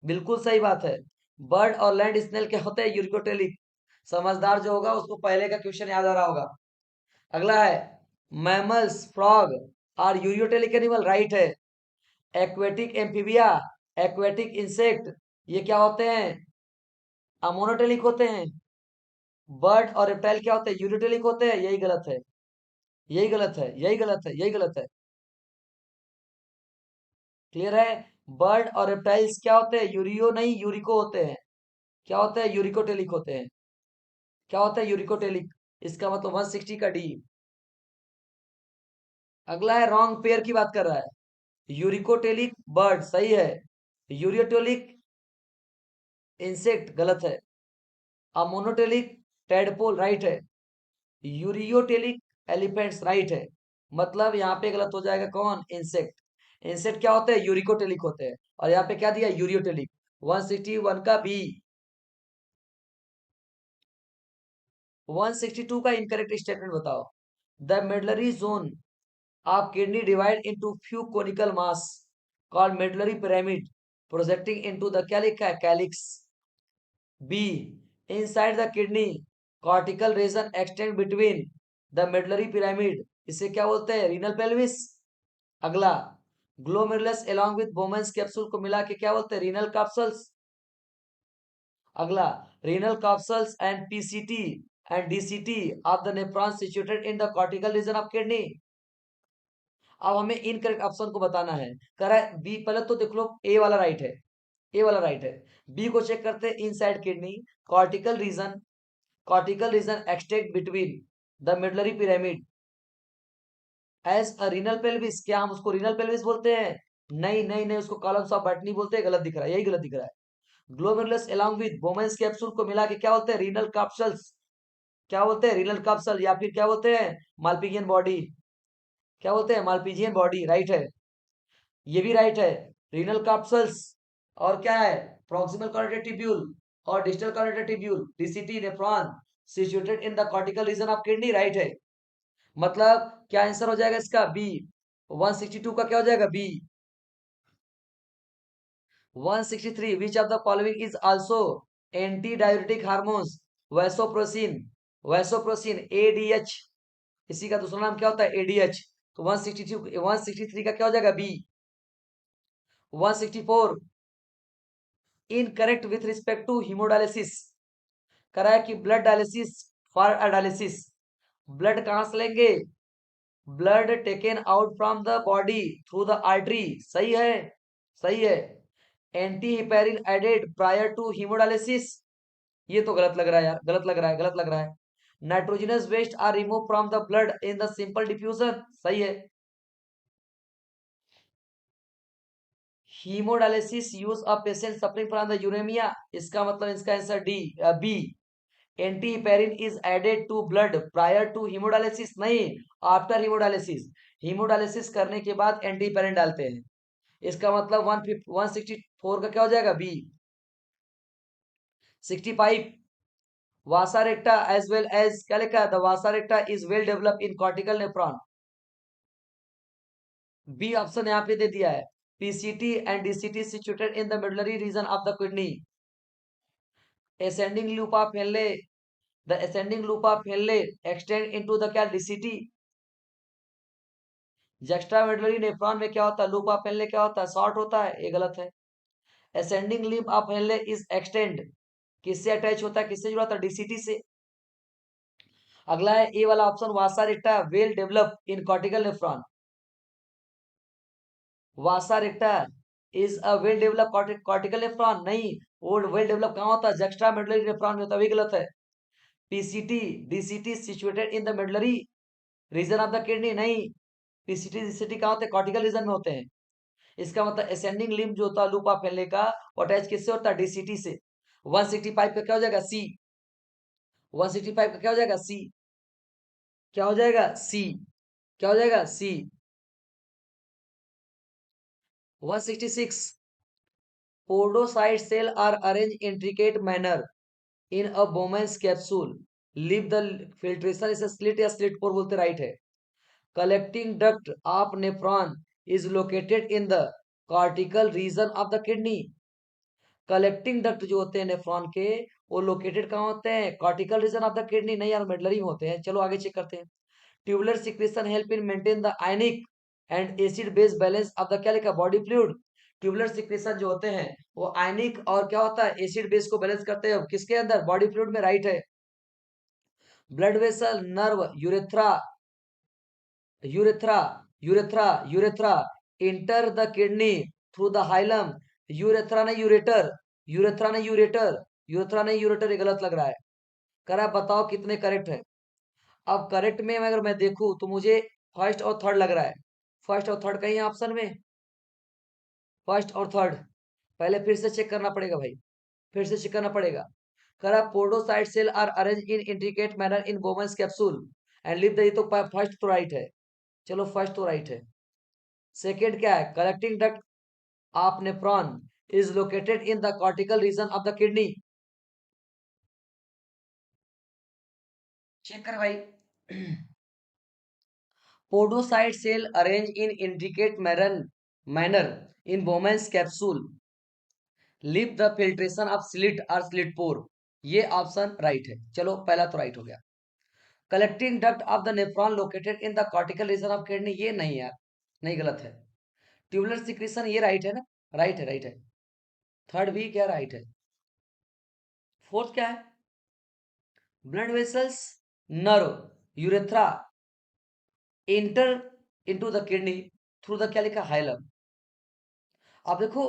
Speaker 1: बिल्कुल सही बात है। बर्ड और लैंड स्नेल क्या होते हैं? यूरिकोटेलिक। समझदार जो होगा उसको पहले का क्वेश्चन याद आ रहा होगा। अगला है, mammals frog are ureotelic animal, right है। एक्वेटिक एम्फीबिया, एक्वेटिक इंसेक्ट, ये क्या होते हैं? अमोनोटेलिक होते हैं। बर्ड और रेप्टाइल क्या होते हैं? यूरियोटेलिक होते हैं, यही गलत है, यही गलत है, यही गलत है, यही गलत है। क्लियर है? बर्ड और रेप्टाइल्स क्या होते हैं? यूरियो नहीं, यूरिको होते हैं। क्या होते हैं? यूरिकोटेलिक होते हैं। क्या होता है? यूरिकोटेलिक। इसका मतलब 160 का डी। अगला है, रॉन्ग पेयर की बात कर रहा है। यूरिकोटेलिक बर्ड सही है, यूरियोटेलिक इंसेक्ट गलत है। अमोनोटेलिक टेडपोल राइट है। यूरियोटेलिक एलिफेंट्स राइट है। मतलब यहाँ पे गलत हो जाएगा कौन? इंसेक्ट। इंसेक्ट क्या होते हैं? यूरिकोटेलिक होते हैं। और यहाँ पे क्या दिया? यूरियोटेलिक। 161 का बी। 162 का इनकरेक्ट स्टेटमेंट बताओ। The medullary zone of kidney divide into few conical mass called medullary pyramid projecting into the, क्या लिखा है? Calyx. B, inside the kidney cortical region extend between the medullary pyramid, इसे क्या बोलते हैं? Renal pelvis. अगला, glomerulus along with Bowman's capsule को मिला के क्या बोलते हैं? Renal capsules. अगला, renal capsules and PCT and DCT of the nephron situated in the cortical region of kidney. अब हमें इनकरेक्ट ऑप्शन को बताना है। कह रहा है बी, पहले तो देख लो ए वाला राइट है, ए वाला राइट है। बी को चेक करते हैं, inside kidney cortical region, cortical region extend between the medullary pyramid as a renal pelvis, क्या हम उसको रीनल पेल्विस बोलते हैं? नहीं नहीं नहीं, उसको कॉलम्स ऑफ बटनी बोलते हैं, गलत दिख रहा है, यही गलत दिख रहा है। Glomerulus along with Bowman's capsule को मिला के क्या बोलते हैं? Renal capsules. क्या बोलते हैं? रीनल कैप्सूल, या फिर क्या बोलते हैं? मालपिजियन बॉडी। क्या बोलते हैं? मालपिजियन बॉडी, राइट है, ये भी राइट है। रीनल कैप्सूल्स और क्या है? प्रॉक्सिमल कॉर्टिकल ट्यूब्यूल और distal cortical tubule, DCT nephron situated in the cortical region of kidney, right है। मतलब क्या आंसर हो जाएगा इसका? बी। 162 का क्या हो जाएगा? B. 163, which of the following is also anti diuretic hormones? Vasopressin, vasopressin ADH, इसी का दूसरा नाम क्या होता है? एडीएच। तो 162, 163 का क्या हो जाएगा? B. 164, incorrect with respect to haemodialysis. करा है कि blood dialysis for dialysis, blood कहां से लेंगे? Blood taken out from the body through the artery, सही है, सही है। Anti heparin added prior to haemodialysis, ये तो गलत लग रहा है यार, गलत लग रहा है, गलत लग रहा है। Nitrogenous waste are remove from the blood in the simple diffusion, सही है। Haemodialysis use a patient suffering from the uraemia, इसका मतलब इसका answer D, B. Anti heparin is added to blood prior to haemodialysis, नहीं, after haemodialysis. Haemodialysis करने के बाद anti heparin डालते हैं। इसका मतलब 164 का क्या हो जाएगा, B. 65, vasa recta as well as, क्या लिखा है, the vasa recta is well develop in cortical nephron, B option यहाँ पे दे दिया है। PCT and DCT situated in the medullary region of the kidney. ascending loop of Henle, the ascending loop of Henle extend into the क्या, DCT. जस्टामेडुलरी nephron में क्या होता है, लूप ऑफ हेनले क्या होता है, शॉर्ट होता है, ये गलत है। ascending loop of Henle is extend, किससे अटैच होता है, किससे जुड़ा होता है, डीसीटी से। अगला है ए वाला option, vasa recta well develop in cortical nephron. Vasa recta is a well develop cortical nephron, नहीं, वो वेल डेवलप कहाँ होता है, जस्टामेडुलरी नेफ्रॉन में होता है, भी गलत है। PCT DCT situated in the medullary region of the kidney, नहीं, पीसीटी डीसीटी कहाँ होते हैं, कॉर्टिकल रीजन में होते हैं। इसका मतलब असेंडिंग लिम्ब जो होता है लूप ऑफ फैलने का, वो अटैच किससे होता है, डीसीटी से। 165 का क्या हो जाएगा, सी। 165 का क्या हो जाएगा, सी। क्या हो जाएगा, सी। क्या हो जाएगा, C. 166, podocyte cell are arrange intricate manner in a Bowman's capsule, leave the filtration, इसे स्लिट या स्लिट पोर बोलते, राइट है। Collecting duct of nephron is located in the cortical region of the kidney. Collecting duct जो होते हैं nephron के, वो located कहाँ होते हैं, cortical region of the kidney, नहीं यार, मेडलरी में होते हैं। चलो आगे चेक करते हैं। Tubular secretion help in maintain the ionic and acid base balance of the, क्या लिखा, बॉडी फ्लूइड। ट्यूबुलर सिक्रेशन जो होते हैं वो आयनिक और क्या होता है, एसिड बेस को बैलेंस करते हैं, किसके अंदर, बॉडी फ्लूइड में, राइट है। Blood vessel, nerve, urethra, urethra, urethra, urethra enter the kidney through the hilum, urethra नहीं यूरेटर, यूरेथ्रा नहीं यूरेटर, यूरेथ्रा नहीं यूरेटर, ये गलत लग रहा है। कर आप बताओ कितने करेक्ट है। अब करेक्ट में अगर मैं देखूं तो मुझे फर्स्ट और थर्ड लग रहा है। फर्स्ट और थर्ड कहीं ऑप्शन में, फर्स्ट और थर्ड, पहले फिर से चेक करना पड़ेगा भाई, फिर से चेक करना पड़ेगा। कर आप podocyte cell are arrange in intricate manner in Bowman's capsule and leave the, तो फर्स्ट तो राइट है, चलो फर्स्ट तो राइट है। सेकेंड क्या है, collecting duct of nephron is located in the cortical region of the kidney. Check कर भाई। Podocyte cell arrange in intricate manner in Bowman's capsule leave the filtration of slit और slit pore, ये option right है, चलो पहला तो right हो गया। Collecting duct of the nephron located in the cortical region of kidney, ये नहीं यार, नहीं, गलत है। ट्यूबुलर सिक्रेशन ये राइट है ना, राइट है, राइट है। थर्ड भी क्या राइट है। फोर्थ क्या है, blood vessels, nerve, urethra inter into the kidney through the, क्या लिखा, हाइलम। अब देखो,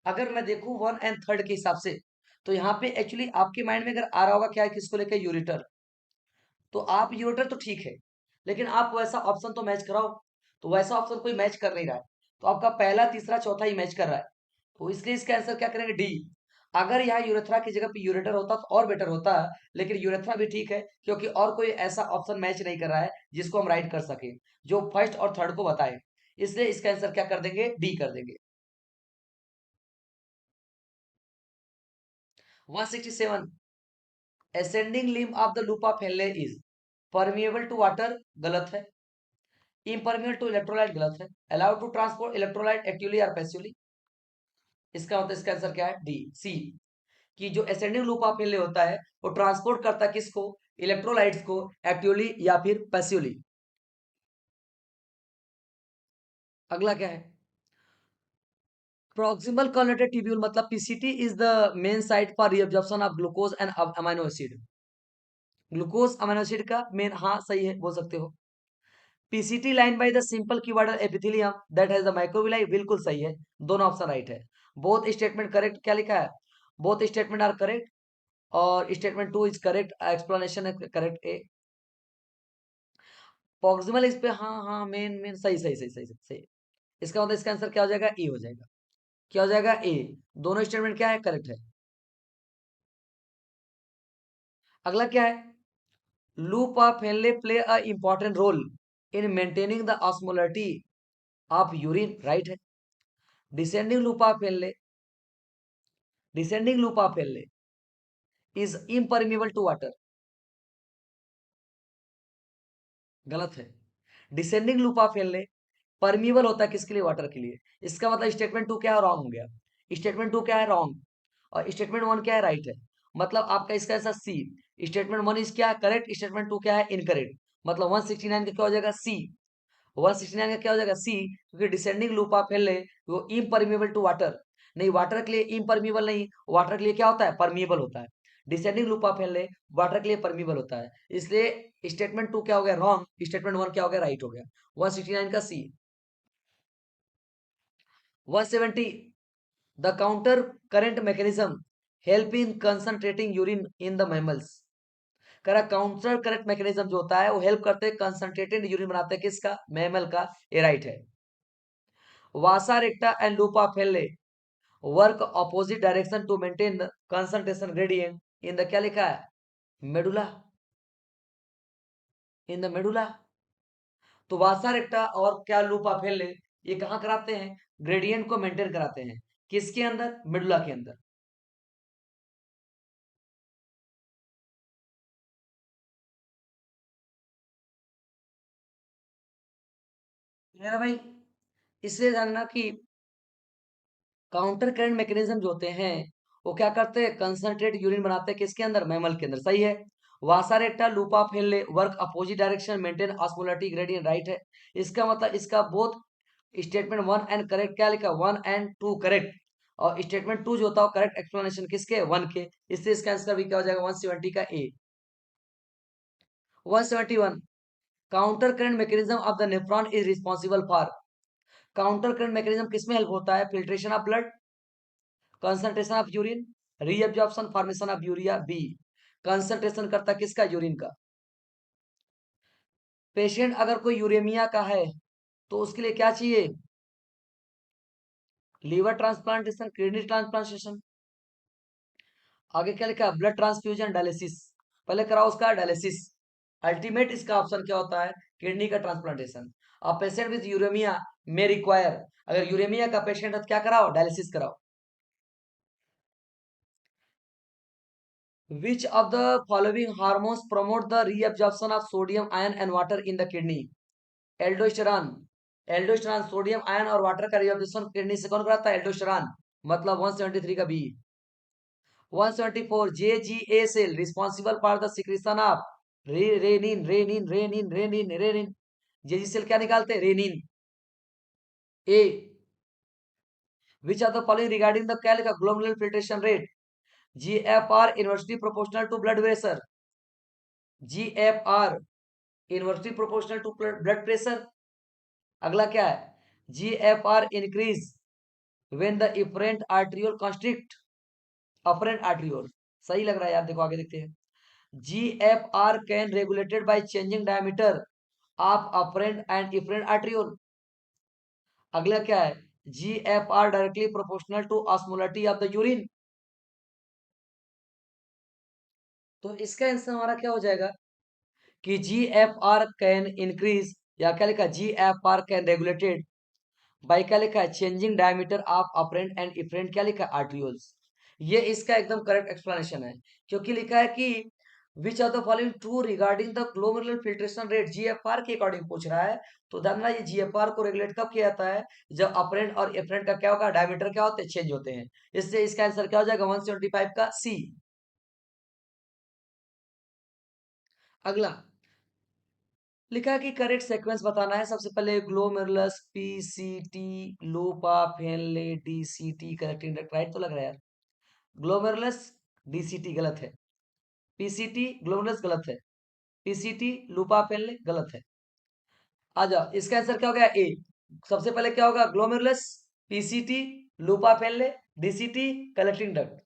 Speaker 1: अगर मैं देखूं वन एंड थर्ड के हिसाब से, तो यहाँ पे एक्चुअली आपके माइंड में अगर आ रहा होगा क्या है, किसको लेकर, यूरेटर, तो आप यूरेटर तो ठीक है, लेकिन आप वैसा ऑप्शन तो मैच कराओ, तो वैसा ऑप्शन कोई मैच कर नहीं रहा है, तो आपका पहला तीसरा चौथा ही मैच कर रहा है, तो इसलिए इसका आंसर क्या करेंगे, डी। अगर यहाँ यूरेथ्रा की जगह पे यूरेटर होता तो और बेटर होता, लेकिन यूरेथ्रा भी ठीक है, क्योंकि और कोई ऐसा ऑप्शन मैच नहीं कर रहा है जिसको हम राइट कर सके, जो फर्स्ट और थर्ड को बताए, इसलिए इसका आंसर क्या कर देंगे, डी कर देंगे। 167, ascending limb of the loop of Henle is permeable to water, गलत है। impermeable to electrolyte, गलत है। allowed to transport electrolyte actively or passively, इसका मतलब इसका आंसर क्या है, डी, सी, कि जो ascending loop of Henle होता है वो ट्रांसपोर्ट करता है किसको, इलेक्ट्रोलाइट्स को, एक्टिवली या फिर पैसिवली। अगला क्या है, proximal convoluted tubule, मतलब PCT is the main site for reabsorption of glucose and amino acid, glucose amino acid का मेन, हाँ सही है, बोल सकते हो। PCT line by the simple cuboidal epithelium that has the microvilli, बिल्कुल सही है, दोनों ऑप्शन राइट है। बोथ स्टेटमेंट करेक्ट, क्या लिखा है, बोथ स्टेटमेंट आर करेक्ट, और statement two is correct, explanation है करेक्ट ए। प्रॉक्सिमल इस पे हाँ हाँ मेन मेन सही सही सही सही सही। इसका मतलब इसका आंसर क्या हो जाएगा, ए हो जाएगा। क्या हो जाएगा, ए। दोनों स्टेटमेंट क्या है, करेक्ट है। अगला क्या है, loop of Henle play a important role in maintaining the osmolarity of urine, right है। Descending loop of Henle, descending loop of Henle is impermeable to water, गलत है। Descending loop of Henle permeable होता है किसके लिए, water के लिए। इसका मतलब स्टेटमेंट टू क्या है, रॉन्ग हो गया। स्टेटमेंट टू क्या है, रॉन्ग। और स्टेटमेंट वन क्या है, राइट है। मतलब आपका इसका ऐसा सी। स्टेटमेंट वन इज क्या, करेक्ट। स्टेटमेंट टू क्या है, इनकरेक्ट। मतलब 169 का क्या हो जाएगा, सी। 169 का क्या हो जाएगा, सी, क्योंकि डिसेंडिंग लूप ऑफ हेनले वो इम्परमिएबल टू वाटर। नहीं, वाटर के लिए इम्परमिएबल नहीं, वाटर के लिए क्या होता है, परमिएबल होता है। Descending loop of Henley water के लिए परमिएबल होता है। इसलिए स्टेटमेंट टू क्या हो गया, रॉन्ग। स्टेटमेंट वन क्या हो गया, राइट हो गया। 169 का सी। 170, the counter current mechanism help in concentrating urine in the mammals. करा काउंटर करंट मैकेनिज्म जो होता है वो हेल्प करते हैं कंसंट्रेटेड यूरिन बनाते हैं किसका, मैमल का, ये राइट है। Vasa recta and loop of Henle work opposite direction to maintain concentration gradient in the, क्या लिखा है, मेडुला, इन द मेडुला। तो वासा रेक्टा और क्या लूप ऑफ हेनले ये कहाँ कराते हैं, ग्रेडियंट को मेंटेन कराते हैं किसके अंदर, मेडुला के अंदर। मेरा भाई, इसलिए जानना कि काउंटर करंट मैकेनिज्म जो होते हैं वो क्या करते हैं, कंसंट्रेट यूरिन बनाते हैं किसके अंदर, मैमल के अंदर, सही है। Vasa recta loop of Henle work opposite direction maintain osmolarity gradient, right है। इसका मतलब इसका both statement one and correct, क्या लिखा, वन एंड टू करेक्ट। और स्टेटमेंट टू जो होता है करेक्ट एक्सप्लेनेशन किसके, वन के। इससे इसका आंसर भी क्या हो जाएगा, 170 का A. 171, counter current mechanism of the nephron is responsible for. Counter current mechanism किसमें हेल्प होता है, filtration of blood, concentration of urine, reabsorption formation of urea, B. Concentration करता किसका, यूरिन का। पेशेंट अगर कोई यूरेमिया का है तो उसके लिए क्या चाहिए, लीवर ट्रांसप्लांटेशन, किडनी ट्रांसप्लांटेशन। आगे क्या लिखा है, ब्लड ट्रांसफ्यूजन, डायलिसिस। पहले कराओ उसका डायलिसिस। अल्टीमेट इसका ऑप्शन क्या होता है, किडनी का ट्रांसप्लांटेशन। अब पेशेंट विद यूरेमिया में रिक्वायर, अगर यूरेमिया का पेशेंट है तो क्या कराओ, डायलिसिस कराओ। Which of the following hormones promote the reabsorption of sodium, ion and water in the kidney? Aldosterone. Aldosterone sodium ion और वाटर का रिएब्जॉर्प्शन किडनी से कौन कराता है, एल्डोस्टेरॉन। मतलब 173 का B. 174, JGA cell responsible for the secretion of renin renin renin renin renin. JG cell क्या निकालते हैं, renin, A. Which of the following regarding the, क्या लिखा, glomerular filtration rate, GFR inversely proportional to blood pressure, GFR inversely proportional to blood pressure. अगला क्या है, GFR increase when the efferent arteriole constrict, afferent arteriole. सही लग रहा है यार, देखो आगे देखते हैं। GFR can regulated by changing diameter of afferent and efferent arteriole. अगला क्या है, GFR directly proportional to osmolarity of the urine. तो इसका आंसर हमारा क्या हो जाएगा कि जीएफआर कैन इंक्रीज, या क्या लिखा, जीएफआर कैन रेगुलेटेड बाई, क्या लिखा है, changing diameter of apparent and efferent, क्या लिखा है, आर्ट्रियोल्स। ये इसका एकदम करेक्ट एक्सप्लेनेशन है, क्योंकि लिखा है कि which of the following true regarding the glomerular filtration rate, GFR के अकॉर्डिंग पूछ रहा है। तो जानना, ये जीएफआर को रेगुलेट कब किया जाता है, जब अपरेंट और इफरेंट का क्या होगा, डायमीटर क्या होते हैं, चेंज होते हैं। इससे इसका आंसर क्या हो जाएगा, 175 का सी। अगला लिखा है कि करेक्ट सीक्वेंस बताना है। सबसे पहले ग्लोमेरुलस, पीसीटी, लोपा, फेनले, डीसीटी, कलेक्टिंग डक्ट, राइट तो लग रहा है यार। ग्लोमेरुलस, डीसीटी गलत है। पीसीटी ग्लोमेरुलस गलत है। पीसीटी लूपा फेनले गलत है। आ जाओ, इसका आंसर क्या हो गया, ए। सबसे पहले क्या होगा, glomerulus, PCT, loop of Henle, DCT, collecting duct.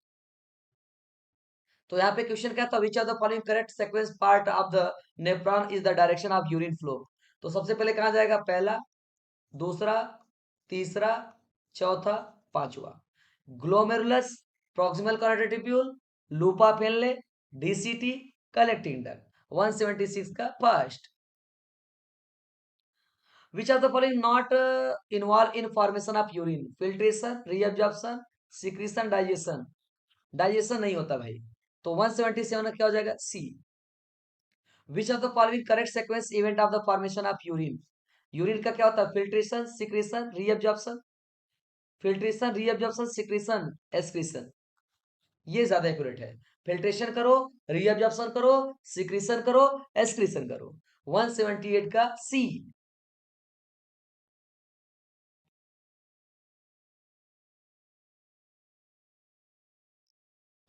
Speaker 1: तो यहाँ पे क्वेश्चन क्या था, which are the following correct sequence part of the nephron is the direction of urine flow. तो सबसे पहले कहाँ जाएगा, पहला, दूसरा, तीसरा, चौथा, पांचवा। Glomerulus, proximal cardiac tubule, loop of Henle, DCT, collecting duct. 176 का first. Which of the following not involved in formation of urine? Filtration, reabsorption, secretion, digestion। Digestion नहीं होता भाई। तो 177 क्या हो जाएगा, C. Which of the following correct sequence event of the formation of urine. Urine का क्या होता है, filtration, secretion, reabsorption. Filtration, reabsorption, secretion, excretion. ये ज्यादा एक्यूरेट है। फिल्ट्रेशन करो, रीअब्जॉर्प्शन करो, सिक्रेशन करो, एक्सक्रीशन करो। 178 का C.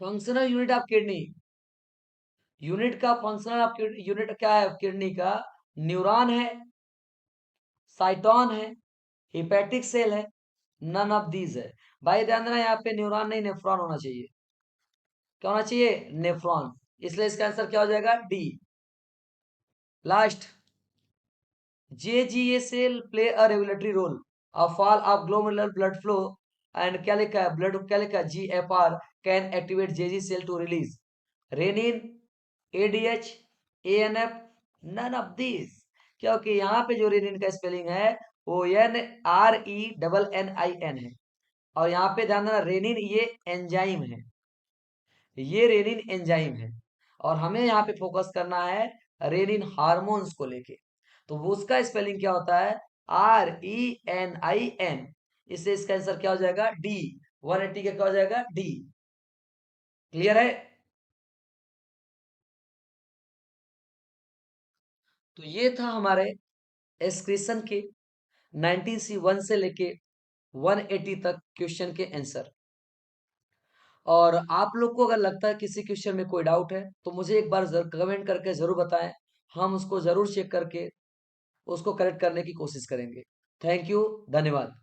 Speaker 1: Functional unit of kidney. Unit का फंक्शनल ऑफ यूनिट क्या है किडनी का, न्यूरॉन है, साइटोन है, हिपैटिक सेल है, नन ऑफ दीज है। भाई ध्यान देना, यहाँ पे न्यूरॉन नहीं नेफ्रॉन होना चाहिए। क्या होना चाहिए, नेफ्रॉन। इसलिए इसका आंसर क्या हो जाएगा, D. Last, JGA cell play a regulatory role of fall of glomerular blood flow and क्या लिखा है, ब्लड क्या लिखा है, GFR can activate JG cell to release renin, ADH, ANF, none of this. क्योंकि यहाँ पे जो रेनिन का स्पेलिंग है वो NRENNIN है। और यहाँ पे ध्यान देना, रेनिन ये एंजाइम है, ये रेनिन एंजाइम है। और हमें यहाँ पे फोकस करना है रेनिन हार्मोन्स को लेके। तो वो उसका स्पेलिंग क्या होता है, RENIN। इससे इसका आंसर क्या हो जाएगा, डी। 180 का क्या हो जाएगा, डी। क्लियर है। तो ये था हमारे एक्सक्रीशन के 19C1 से लेके 180 तक क्वेश्चन के आंसर। और आप लोग को अगर लगता है किसी क्वेश्चन में कोई डाउट है तो मुझे एक बार कमेंट करके जरूर बताएं। हम उसको जरूर चेक करके उसको करेक्ट करने की कोशिश करेंगे। थैंक यू, धन्यवाद।